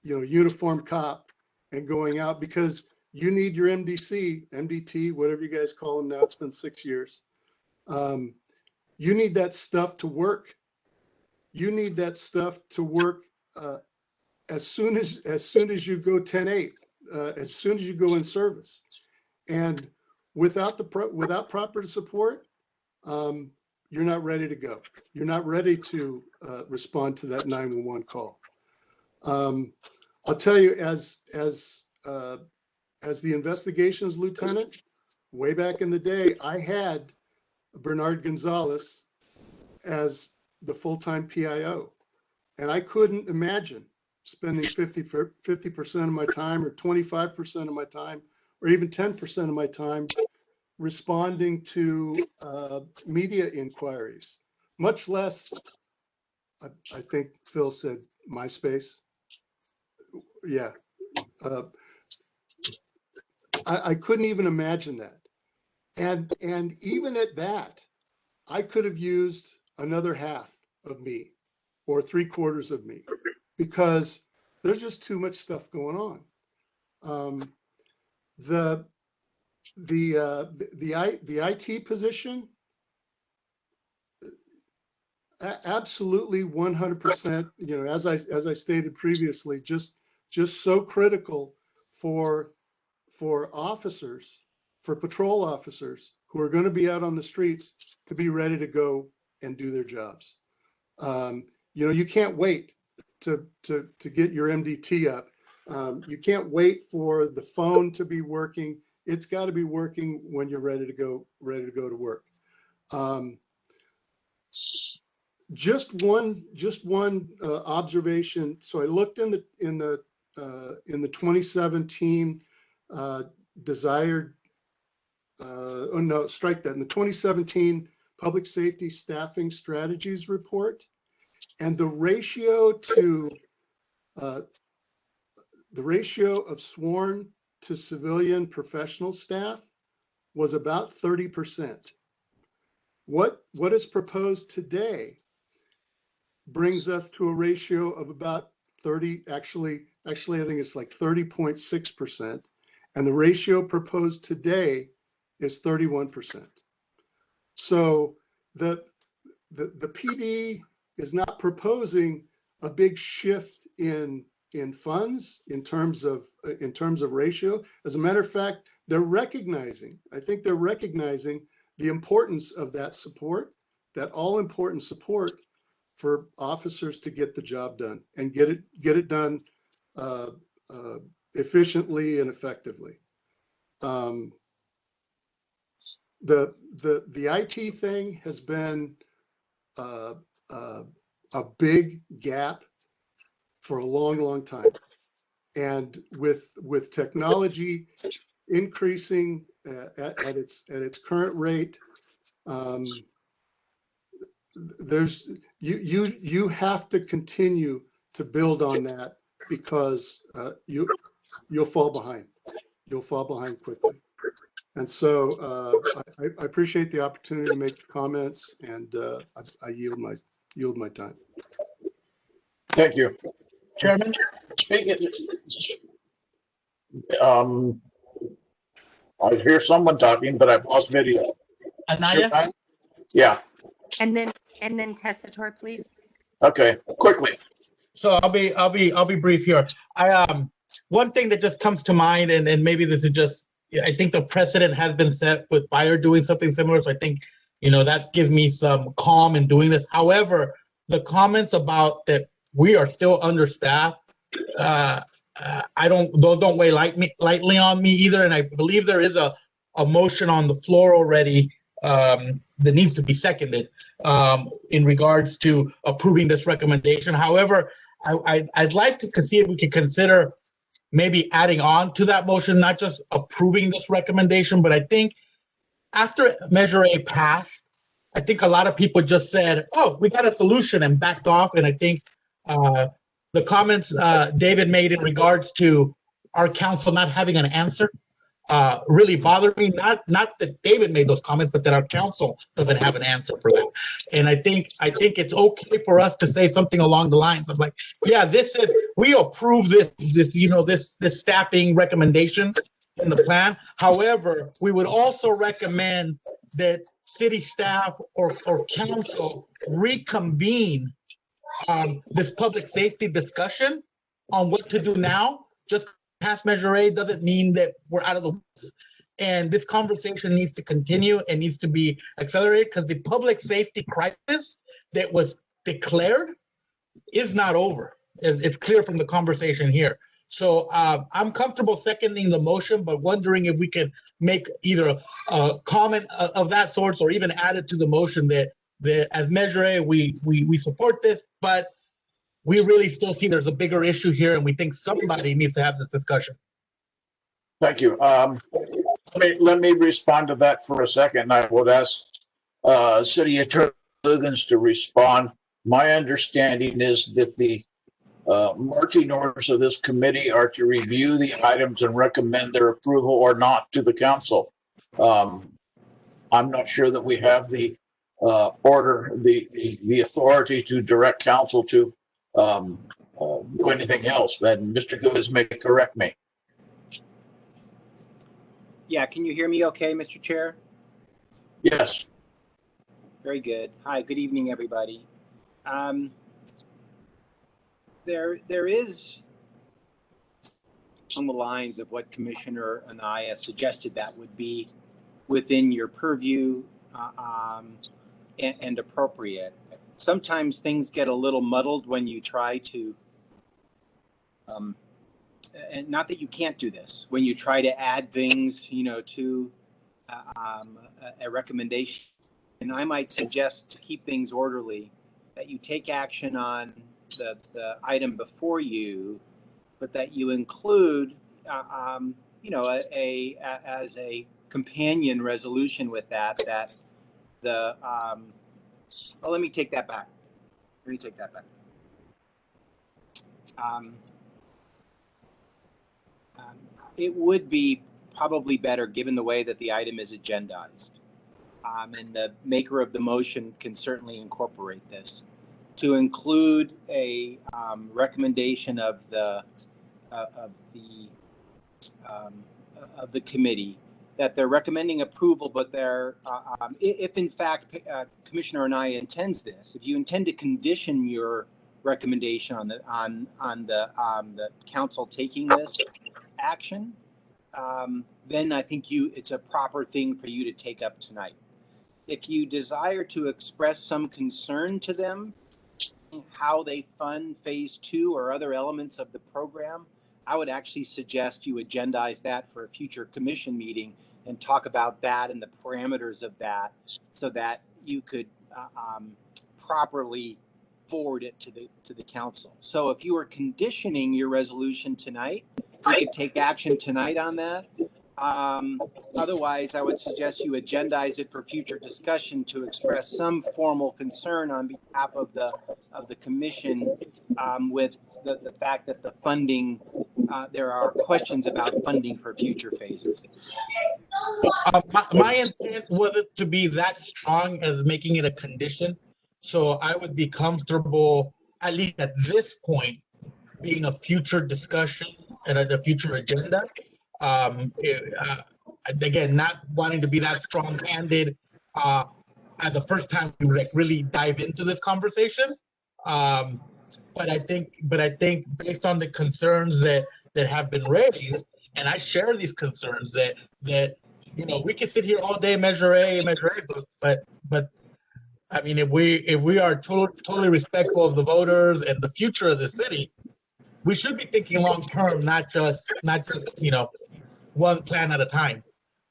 uniformed cop and going out, because you need your MDC, MDT, whatever you guys call them now. It's been 6 years. You need that stuff to work. You need that stuff to work as soon as you go 10-8, as soon as you go in service. And without proper support, you're not ready to go. You're not ready to respond to that 911 call. I'll tell you, as the investigations lieutenant, way back in the day, I had Bernard Gonzalez as the full-time PIO, and I couldn't imagine spending 50% of my time, or 25% of my time, or even 10% of my time responding to media inquiries, much less, I think Phil said MySpace. Yeah. I couldn't even imagine that. And even at that, I could have used another half of me or 3/4 of me, because there's just too much stuff going on. The IT position, absolutely 100%, as I stated previously, just so critical for officers, for patrol officers who are going to be out on the streets, to be ready to go and do their jobs. You can't wait to get your MDT up. You can't wait for the phone to be working. It's got to be working when you're ready to go to work. Just one observation. So I looked in the 2017 desired. Oh no, strike that. In the 2017 Public Safety Staffing Strategies Report, and the ratio of sworn to civilian professional staff was about 30%. What is proposed today brings us to a ratio of about 30, actually I think it's like 30.6%. And the ratio proposed today is 31%. So the PD is not proposing a big shift in funds in terms of ratio. As a matter of fact, I think they're recognizing the importance of that support, that all important support for officers to get the job done and get it done efficiently and effectively. The IT thing has been a big gap for a long time, and with technology increasing at its current rate. You have to continue to build on that, because you'll fall behind. You'll fall behind quickly. And so I appreciate the opportunity to make comments, and I yield my time. Thank you. Chairman? Speaking, I hear someone talking, but I've lost video. Anaya? Yeah. And then testator, please. Okay. Quickly. So I'll be brief here. One thing that just comes to mind, and maybe this is just, I think the precedent has been set with fire doing something similar. So I think, that gives me some calm in doing this. However, the comments about that we are still understaffed, those don't weigh lightly on me either. And I believe there is a motion on the floor already that needs to be seconded in regards to approving this recommendation. However, I'd like to see if we can consider maybe adding on to that motion, not just approving this recommendation, but I think after Measure A passed, I think a lot of people just said, oh, we got a solution, and backed off. And I think the comments David made in regards to our council not having an answer really bothered me. Not that David made those comments, but that our council doesn't have an answer for that. And I think it's okay for us to say something along the lines of like, yeah, we approve this staffing recommendation in the plan. However, we would also recommend that city staff or council reconvene this public safety discussion on what to do now. Just past Measure A doesn't mean that we're out of the woods. And this conversation needs to continue and needs to be accelerated, because the public safety crisis that was declared is not over. It's clear from the conversation here. So I'm comfortable seconding the motion, but wondering if we can make either a comment of that sort, or even add it to the motion that as Measure A, we support this, but we really still see there's a bigger issue here, and we think somebody needs to have this discussion. Thank you. Let me respond to that for a second. I would ask City Attorney Lugans to respond. My understanding is that the marching orders of this committee are to review the items and recommend their approval or not to the council. I'm not sure that we have the order, the authority to direct council to do anything else. And Mr. Lewis may correct me. Yeah, can you hear me okay, Mr. Chair? Yes. Very good. Hi, good evening, everybody. There is, on the lines of what Commissioner Anaya suggested, that would be within your purview and appropriate. Sometimes things get a little muddled when you try to, and not that you can't do this, when you try to add things, to a recommendation. And I might suggest, to keep things orderly, that you take action on the item before you, but that you include, as a companion resolution with that the, let me take that back. It would be probably better, given the way that the item is agendized, and the maker of the motion can certainly incorporate this, to include a recommendation of the committee that they're recommending approval, but they're if in fact Commissioner Anaya intends this, if you intend to condition your recommendation on the council taking this action, then I think it's a proper thing for you to take up tonight. If you desire to express some concern to them, how they fund phase 2 or other elements of the program, I would actually suggest you agendize that for a future commission meeting and talk about that and the parameters of that, so that you could properly forward it to the council. So if you are conditioning your resolution tonight, you could take action tonight on that. Otherwise, I would suggest you agendize it for future discussion to express some formal concern on behalf of the commission with the fact that the funding, there are questions about funding for future phases. My intent wasn't to be that strong as making it a condition. So I would be comfortable, at least at this point, being a future discussion and a future agenda. Again, not wanting to be that strong-handed as the first time we like really dive into this conversation. But I think based on the concerns that have been raised, and I share these concerns that we can sit here all day, measure A, but I mean, if we are totally respectful of the voters and the future of the city, we should be thinking long term, not just one plan at a time.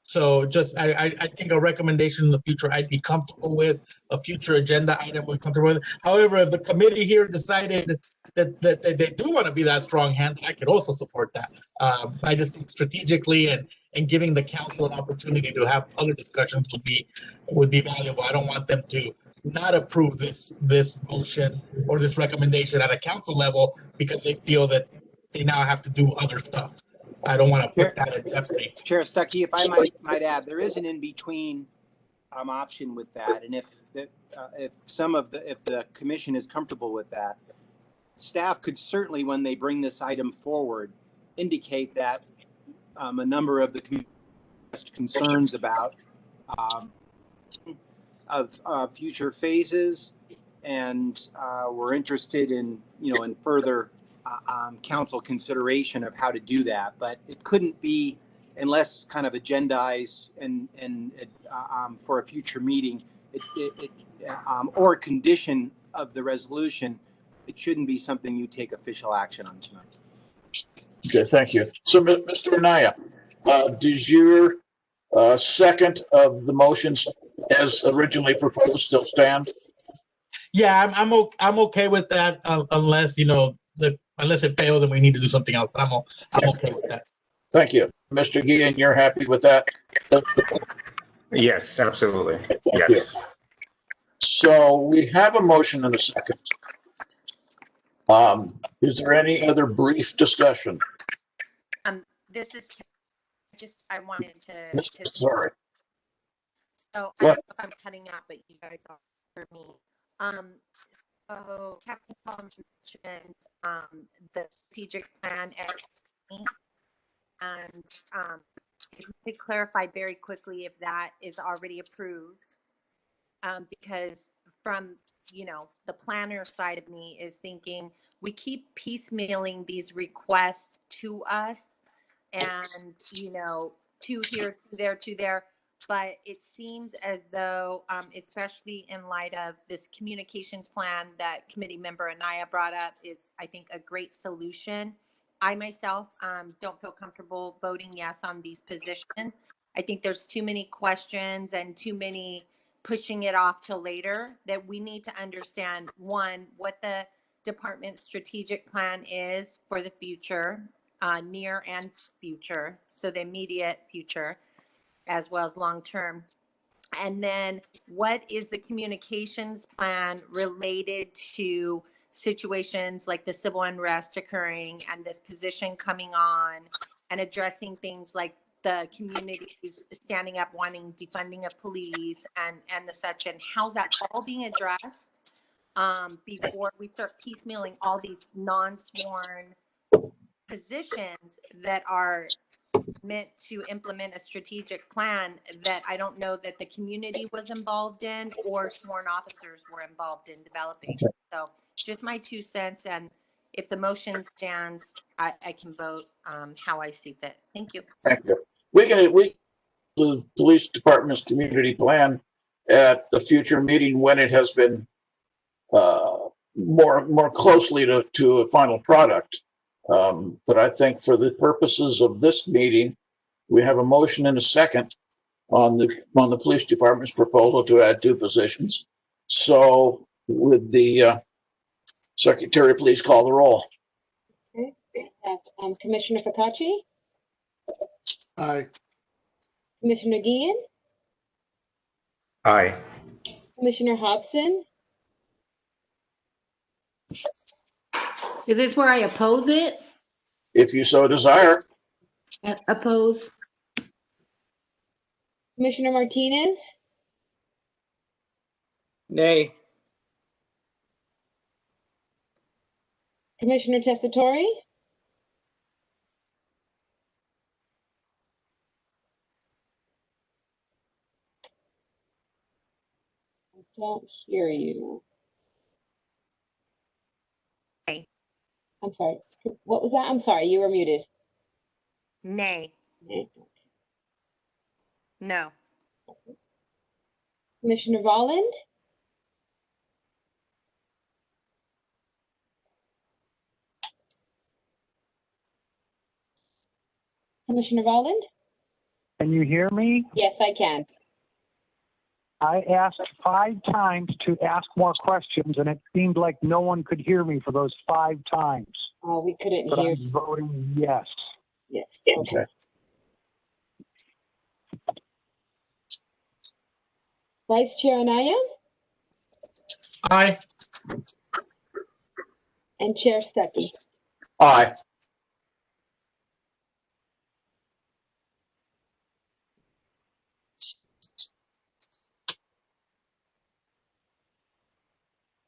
So just I think a recommendation in the future I'd be comfortable with, a future agenda item we're comfortable with. However, if the committee here decided that they do want to be that strong hand, I could also support that. I just think strategically and giving the council an opportunity to have other discussions would be valuable. I don't want them to not approve this motion or this recommendation at a council level because they feel that they now have to do other stuff. I don't want to put that in jeopardy. Chair Stuckey, if I might add, there is an in-between option with that, and if the commission is comfortable with that, staff could certainly, when they bring this item forward, indicate that a number of the concerns about future phases, and we're interested in in further council consideration of how to do that, but it couldn't be unless kind of agendized and for a future meeting, or condition of the resolution. It shouldn't be something you take official action on tonight. Okay, thank you. So, Mr. Anaya, does your second of the motions as originally proposed still stand? Yeah, I'm okay with that unless unless it fails and we need to do something else. But I'm okay with that. Thank you, Mr. Guillen. You're happy with that? Yes, absolutely. Thank yes. you. So we have a motion and a second. Is there any other brief discussion? This is I wanted to Sorry. So I don't know if I'm cutting out, but you guys all heard me. So Captain Collins mentioned the strategic plan and if we could clarify very quickly if that is already approved, because from the planner side of me is thinking we keep piecemealing these requests to us, and to here, to there. But it seems as though, especially in light of this communications plan that committee member Anaya brought up, is, I think, a great solution. I myself don't feel comfortable voting yes on these positions. I think there's too many questions and too many pushing it off till later, that we need to understand, one, what the department's strategic plan is for the future, near and future, so the immediate future, as well as long-term. And then what is the communications plan related to situations like the civil unrest occurring and this position coming on, and addressing things like the communities standing up wanting defunding of police and the such, and how's that all being addressed before we start piecemealing all these non-sworn positions that are meant to implement a strategic plan that I don't know that the community was involved in or sworn officers were involved in developing. Okay. So just my 2 cents, and if the motion stands, I can vote how I see fit. Thank you. Thank you. The police department's community plan at the future meeting when it has been more closely to a final product. But I think for the purposes of this meeting, we have a motion and a second on the police department's proposal to add 2 positions. So would the secretary please call the roll? Okay. Commissioner Fakachi? Aye. Commissioner Guillen, Aye. Commissioner Hobson, Is this where I oppose it? If you so desire. Oppose. Commissioner Martinez, Nay. Commissioner Tessitore, I don't hear you. Nay. I'm sorry. What was that? I'm sorry. You were muted. Nay. No. Commissioner Volland, Commissioner Volland? Can you hear me? Yes, I can. I asked 5 times to ask more questions, and it seemed like no one could hear me for those 5 times. Oh, we couldn't But hear. I'm voting yes. Yes. Okay. Vice Chair Anaya Aye. and Chair Stuckey. Aye.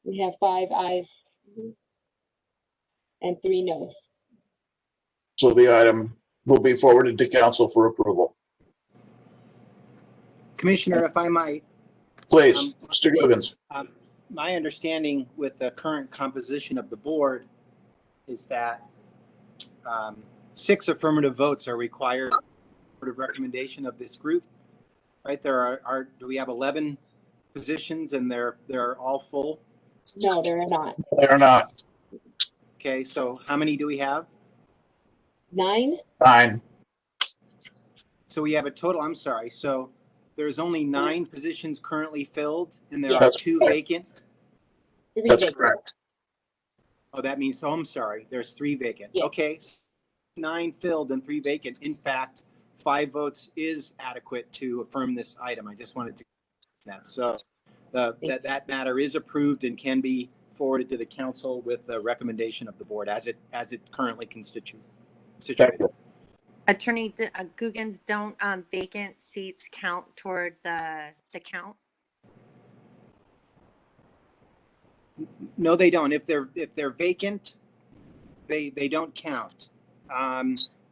We have 5 ayes and 3 noes. So the item will be forwarded to council for approval. Commissioner, if I might, Please, Mr. Googans. my understanding with the current composition of the board is that 6 affirmative votes are required for the recommendation of this group, right? Do we have 11 positions and they're all full? No, there are not. They are not. Okay, so how many do we have? 9? 9. So we have a total, I'm sorry, so there's only 9 positions currently filled and there Yeah. are That's 2 correct. vacant? 3 That's vacant. correct. Oh, that means, oh, I'm sorry, there's 3 vacant. Yes. Okay, 9 filled and 3 vacant. In fact, 5 votes is adequate to affirm this item. I just wanted to that. So that matter is approved and can be forwarded to the council with the recommendation of the board as it currently situated. Thank you. Attorney Googans, don't vacant seats count toward the count? No, they don't. If they're vacant, they don't count.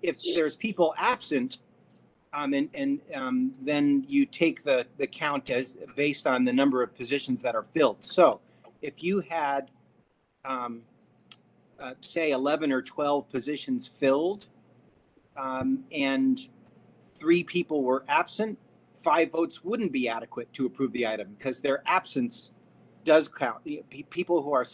If there's people absent, then you take the count as based on the number of positions that are filled. So if you had, say, 11 or 12 positions filled, and 3 people were absent, 5 votes wouldn't be adequate to approve the item because their absence does count. People who are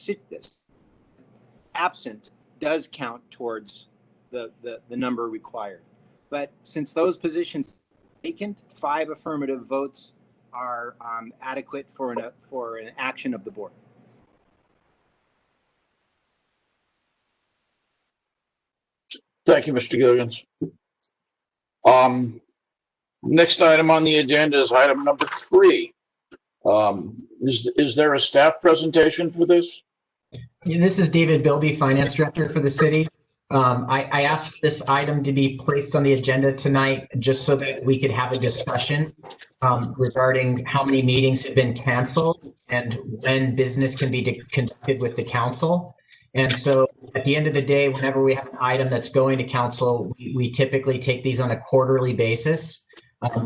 absent does count towards the number required. But since those positions are vacant, 5 affirmative votes are adequate for an action of the board. Thank you, Mr. Googans. Next item on the agenda is item number 3. Is there a staff presentation for this? Yeah, this is David Bilby, Finance Director for the city. I asked for this item to be placed on the agenda tonight just so that we could have a discussion regarding how many meetings have been canceled and when business can be conducted with the council. And so at the end of the day, whenever we have an item that's going to council, we typically take these on a quarterly basis.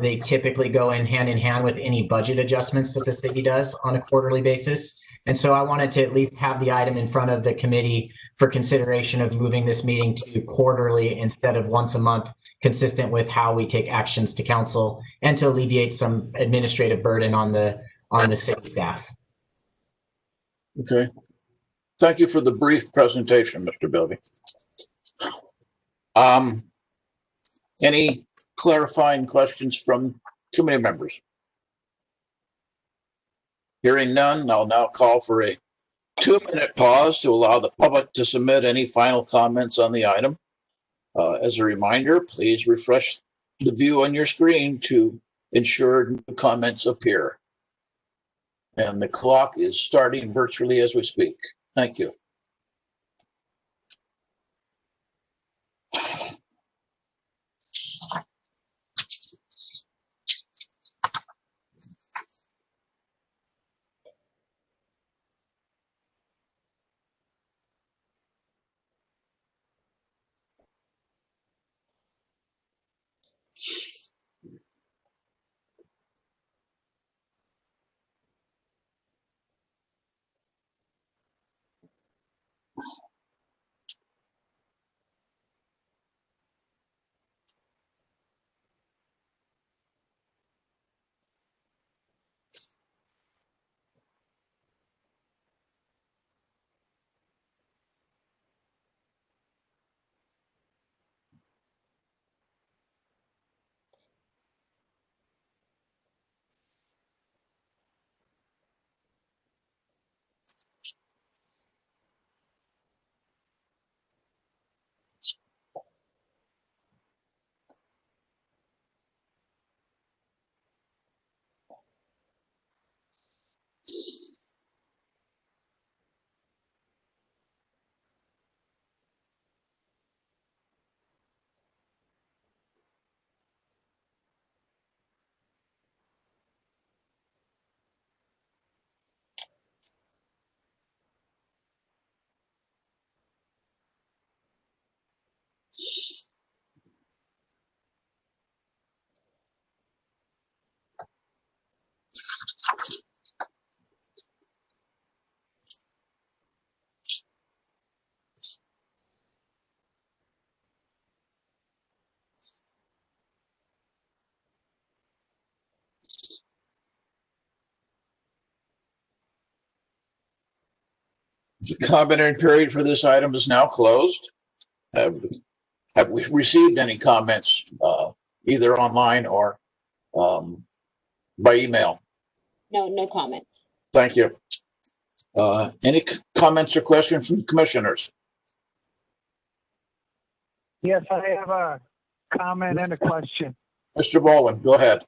They typically go in hand with any budget adjustments that the city does on a quarterly basis. And so I wanted to at least have the item in front of the committee for consideration of moving this meeting to quarterly instead of once a month, consistent with how we take actions to council and to alleviate some administrative burden on the city staff. Okay. Thank you for the brief presentation, Mr. Bilby. Any clarifying questions from committee members? Hearing none, I'll now call for a 2-minute pause to allow the public to submit any final comments on the item. As a reminder, please refresh the view on your screen to ensure new comments appear. And the clock is starting virtually as we speak. Thank you. The commentary period for this item is now closed. Have we received any comments, either online or by email? No comments. Thank you. Any comments or questions from commissioners? Yes, I have a comment and a question. Mr. Boland, go ahead.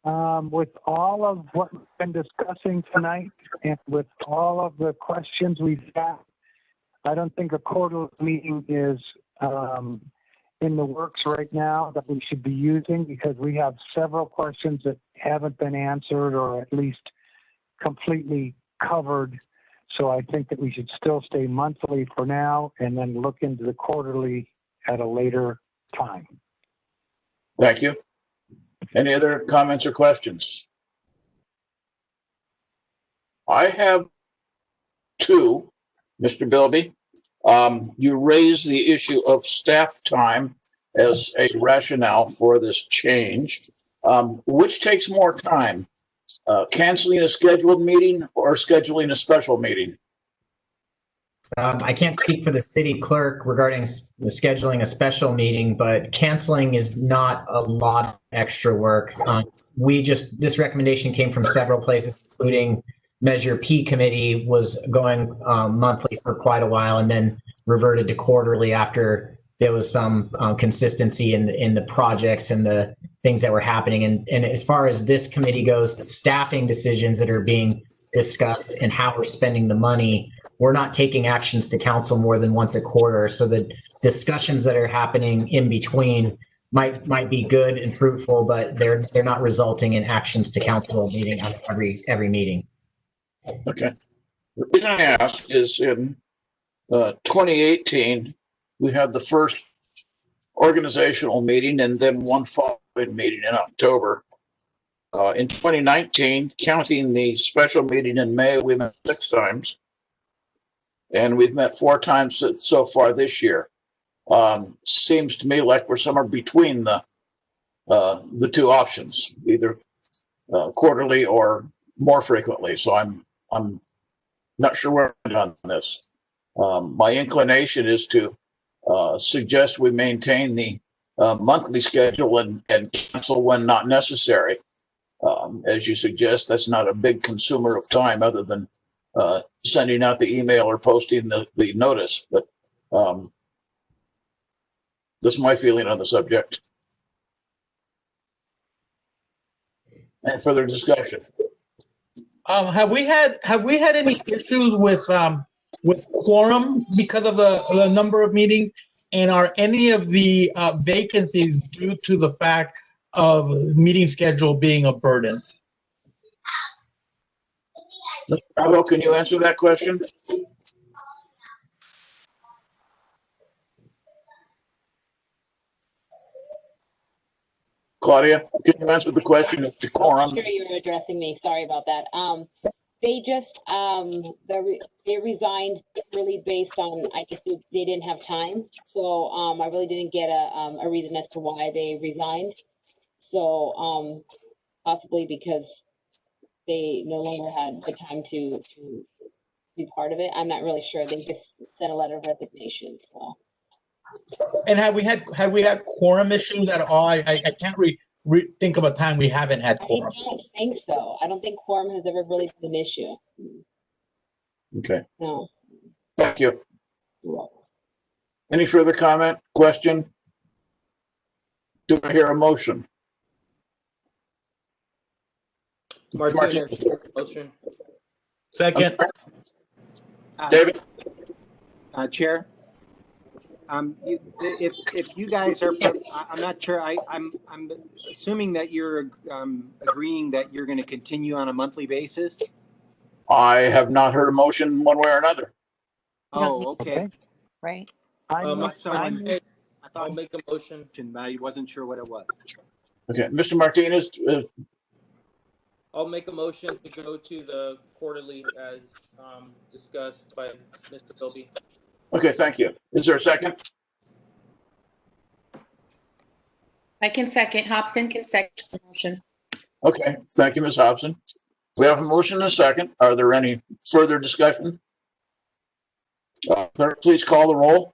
With all of what we've been discussing tonight and with all of the questions we've got, I don't think a quarterly meeting is in the works right now that we should be using, because we have several questions that haven't been answered or at least completely covered. So I think that we should still stay monthly for now and then look into the quarterly at a later time. Thank you. Any other comments or questions? I have two, Mr. Bilby. You raised the issue of staff time as a rationale for this change. Which takes more time, canceling a scheduled meeting or scheduling a special meeting? I can't speak for the city clerk regarding scheduling a special meeting, but canceling is not a lot of extra work. This recommendation came from several places, including Measure P committee was going monthly for quite a while and then reverted to quarterly after there was some consistency in the projects and the things that were happening. And as far as this committee goes, the staffing decisions that are being discussed and how we're spending the money, we're not taking actions to council more than once a quarter. So the discussions that are happening in between might be good and fruitful, but they're not resulting in actions to council meeting on every meeting. Okay. The reason I ask is in 2018, we had the first organizational meeting and then one following meeting in October. In 2019, counting the special meeting in May, we met 6 times. And we've met 4 times so far this year. Seems to me like we're somewhere between the 2 options, either quarterly or more frequently. So I'm not sure where I'm on this. My inclination is to suggest we maintain the monthly schedule and cancel when not necessary. As you suggest, that's not a big consumer of time other than sending out the email or posting the notice. But this is my feeling on the subject. Any further discussion? Have we had any issues with quorum because of the number of meetings? And are any of the vacancies due to the fact of meeting schedule being a burden? Mr. Bravo, can you answer that question? Claudia, can you answer the question of quorum? I'm sure you were addressing me. Sorry about that. They just they resigned really based on, I guess they didn't have time. So I really didn't get a reason as to why they resigned. So possibly because they no longer had the time to be part of it. I'm not really sure. They just sent a letter of resignation. So. And have we had quorum issues at all? I can't think of a time we haven't had quorum. I don't think so. I don't think quorum has ever really been an issue. Okay. No. Thank you. Any further comment, question? Do I hear a motion? Martinez, motion. Second. David? Chair, if you guys are, I'm not sure. I'm assuming that you're agreeing that you're going to continue on a monthly basis. I have not heard a motion one way or another. Oh, okay. Right. I thought I'll make a motion. I wasn't sure what it was. Okay, Mr. Martinez. I'll make a motion to go to the quarterly as discussed by Mr. Bilby. Okay, thank you. Is there a second? I can second. Hobson can second the motion. Okay, thank you, Ms. Hobson. We have a motion and a second. Are there any further discussion? Clerk, please call the roll.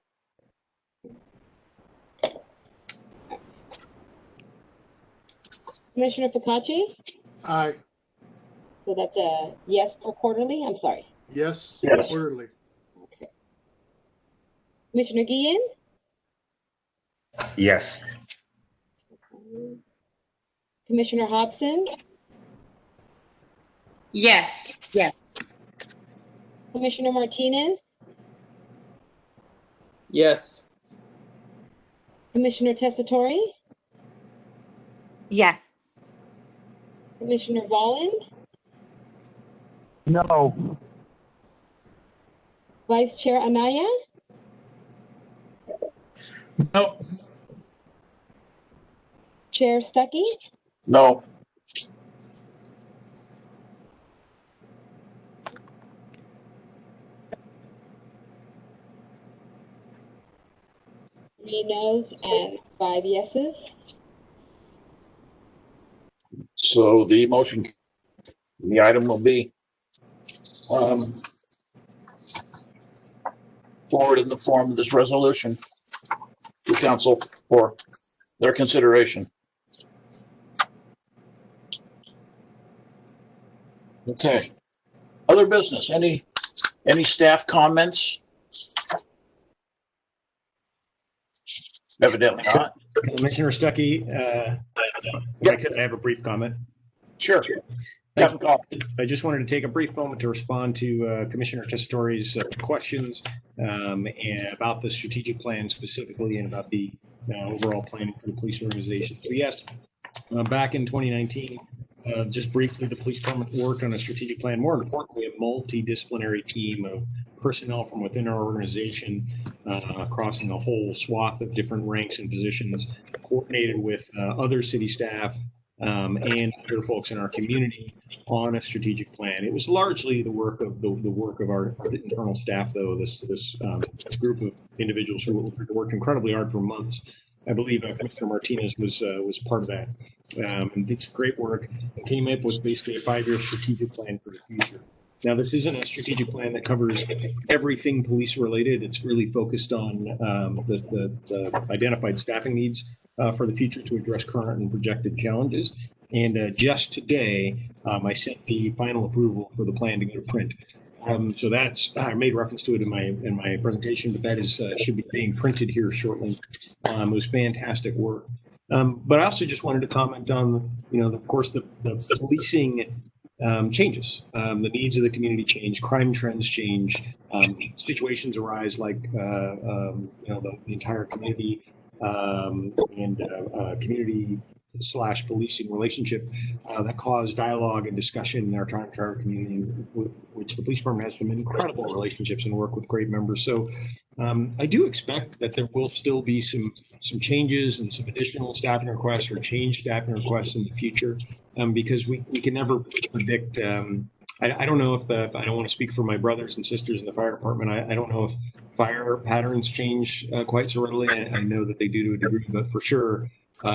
Commissioner Focacci? Aye. So that's a yes for quarterly? I'm sorry. Yes, Yes. quarterly. Okay. Commissioner Guillen? Yes. Commissioner Hobson? Yes. Yes. Commissioner Martinez? Yes. Commissioner Tessitore? Yes. Commissioner Volland? No. Vice Chair Anaya? No. Chair Stuckey? No. Three noes and 5 yeses. So the motion, the item will be forward in the form of this resolution to council for their consideration. Okay. Other business, any staff comments? Evidently not. Commissioner Stuckey, could I have a brief comment? Sure. I just wanted to take a brief moment to respond to Commissioner Tessitore's questions and about the strategic plan specifically and about the overall planning for the police organization. So yes, back in 2019, just briefly, the police department worked on a strategic plan. More importantly, a multidisciplinary team of personnel from within our organization, crossing the whole swath of different ranks and positions, coordinated with other city staff and other folks in our community on a strategic plan. It was largely the work of our internal staff, though. This group of individuals who worked incredibly hard for months. I believe Commissioner Martinez was part of that and did some great work and came up with basically a 5-year strategic plan for the future. Now, this isn't a strategic plan that covers everything police related. It's really focused on the identified staffing needs for the future to address current and projected challenges. And just today, I sent the final approval for the plan to go to print. So that's, I made reference to it in my presentation, but that is should be being printed here shortly. It was fantastic work. But I also just wanted to comment on, of course, the policing changes. The needs of the community change, crime trends change, situations arise like, the entire community and community/policing relationship that cause dialogue and discussion in our entire community, which the police department has some incredible relationships and work with great members. So I do expect that there will still be some changes and some additional staffing requests or change staffing requests in the future, because we can never predict. I don't know if I don't want to speak for my brothers and sisters in the fire department. I don't know if fire patterns change quite so readily. I know that they do to a degree, but for sure,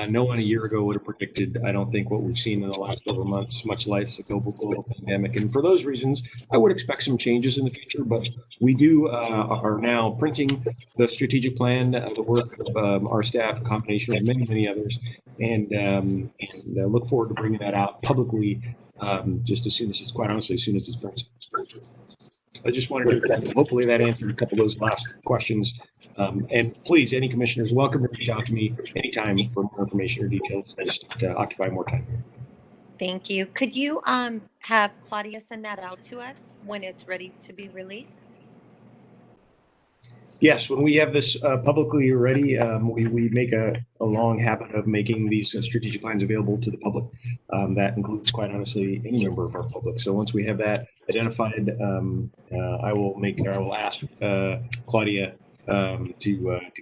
no one a year ago would have predicted, I don't think, what we've seen in the last several months, much less a global pandemic. And for those reasons, I would expect some changes in the future, but we are now printing the strategic plan, the work of our staff, a combination of many, many others, and look forward to bringing that out publicly just as soon as it's printed. I just wanted to, hopefully that answered a couple of those last questions. And please, any commissioners, welcome to reach out to me anytime for more information or details. I just occupy more time. Thank you. Could you have Claudia send that out to us when it's ready to be released? Yes, when we have this publicly ready, we make a long habit of making these strategic plans available to the public. That includes, quite honestly, any member of our public. So once we have that identified, I will ask Claudia to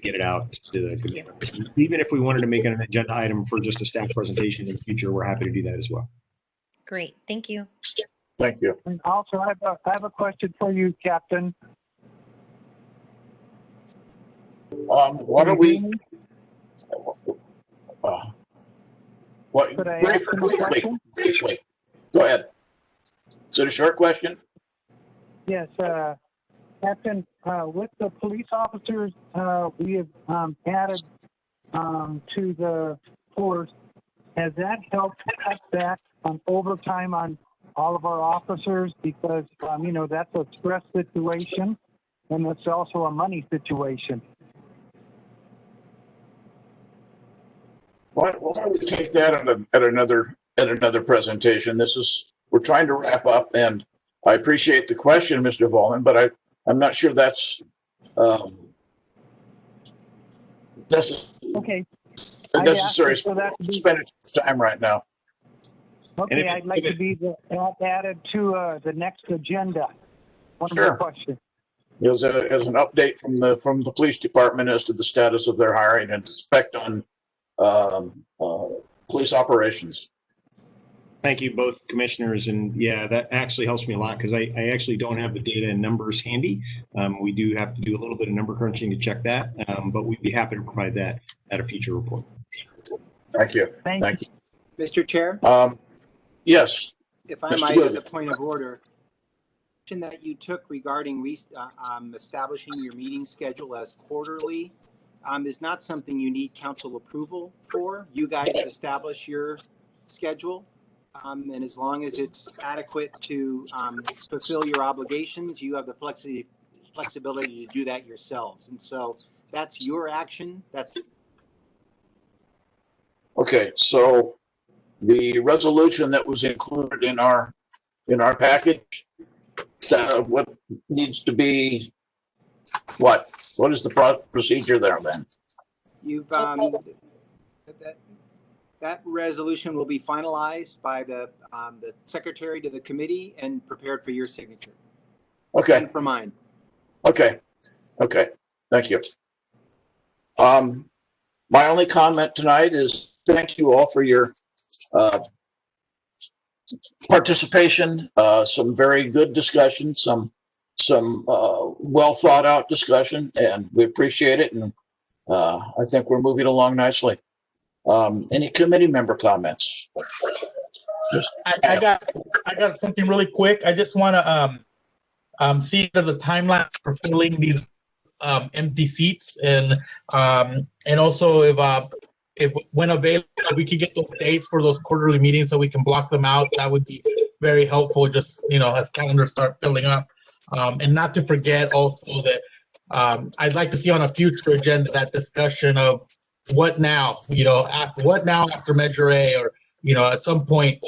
get it out to the committee members. Even if we wanted to make it an agenda item for just a staff presentation in the future, we're happy to do that as well. Great, thank you. Thank you. And also, I have a question for you, Captain. What are we? What? Could I ask him a question? Briefly. Go ahead. Is it a short question? Yes, Captain. With the police officers, we have added to the force. Has that helped cut back on overtime on all of our officers? Because that's a stress situation, and it's also a money situation. Why don't we take that at another presentation? We're trying to wrap up, and I appreciate the question, Mr. Volin, but I'm not sure that's okay. Necessary expenditure of time right now. Okay, I'd like to be added to the next agenda. One Sure. more question. As an update from the police department as to the status of their hiring and its effect on police operations. Thank you, both commissioners. And yeah, that actually helps me a lot because I actually don't have the data and numbers handy. We do have to do a little bit of number crunching to check that, but we'd be happy to provide that at a future report. Thank you. Thank you. Mr. Chair? Yes. If I might, as a point of order, that you took regarding establishing your meeting schedule as quarterly is not something you need council approval for. You guys establish your schedule, and as long as it's adequate to fulfill your obligations, you have the flexibility to do that yourselves. And so that's your action. That's okay. So the resolution that was included in our package, what needs to be what is the procedure there then? You've that resolution will be finalized by the secretary to the committee and prepared for your signature. Okay. And for mine. Okay. Thank you. My only comment tonight is thank you all for your participation. Some very good discussion, some well thought out discussion, and we appreciate it. And I think we're moving along nicely. Any committee member comments? I got something really quick. I just want to see if there's a timeline for filling these empty seats, and also if when available, if we could get those dates for those quarterly meetings so we can block them out, that would be very helpful. Just as calendars start filling up, and not to forget also that I'd like to see on a future agenda that discussion of what now? What now after Measure A, or at some point,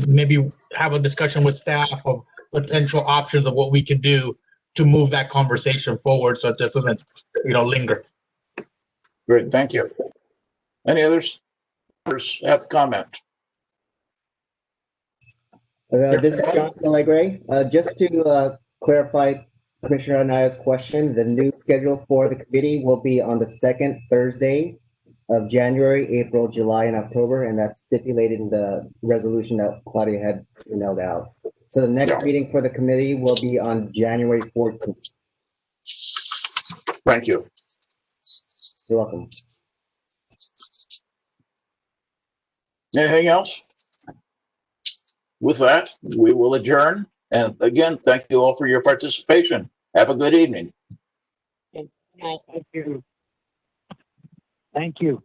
maybe have a discussion with staff of potential options of what we can do to move that conversation forward, so that this doesn't, linger. Great, thank you. Any others have comment? This is Jonathan Legray. Just to clarify Commissioner Anaya's question, the new schedule for the committee will be on the second Thursday of January, April, July, and October, and that's stipulated in the resolution that Claudia had emailed out. So the next meeting for the committee will be on January 14th. Thank you. You're welcome. Anything else? With that, we will adjourn. And again, thank you all for your participation. Have a good evening. Good night. Thank you. Thank you.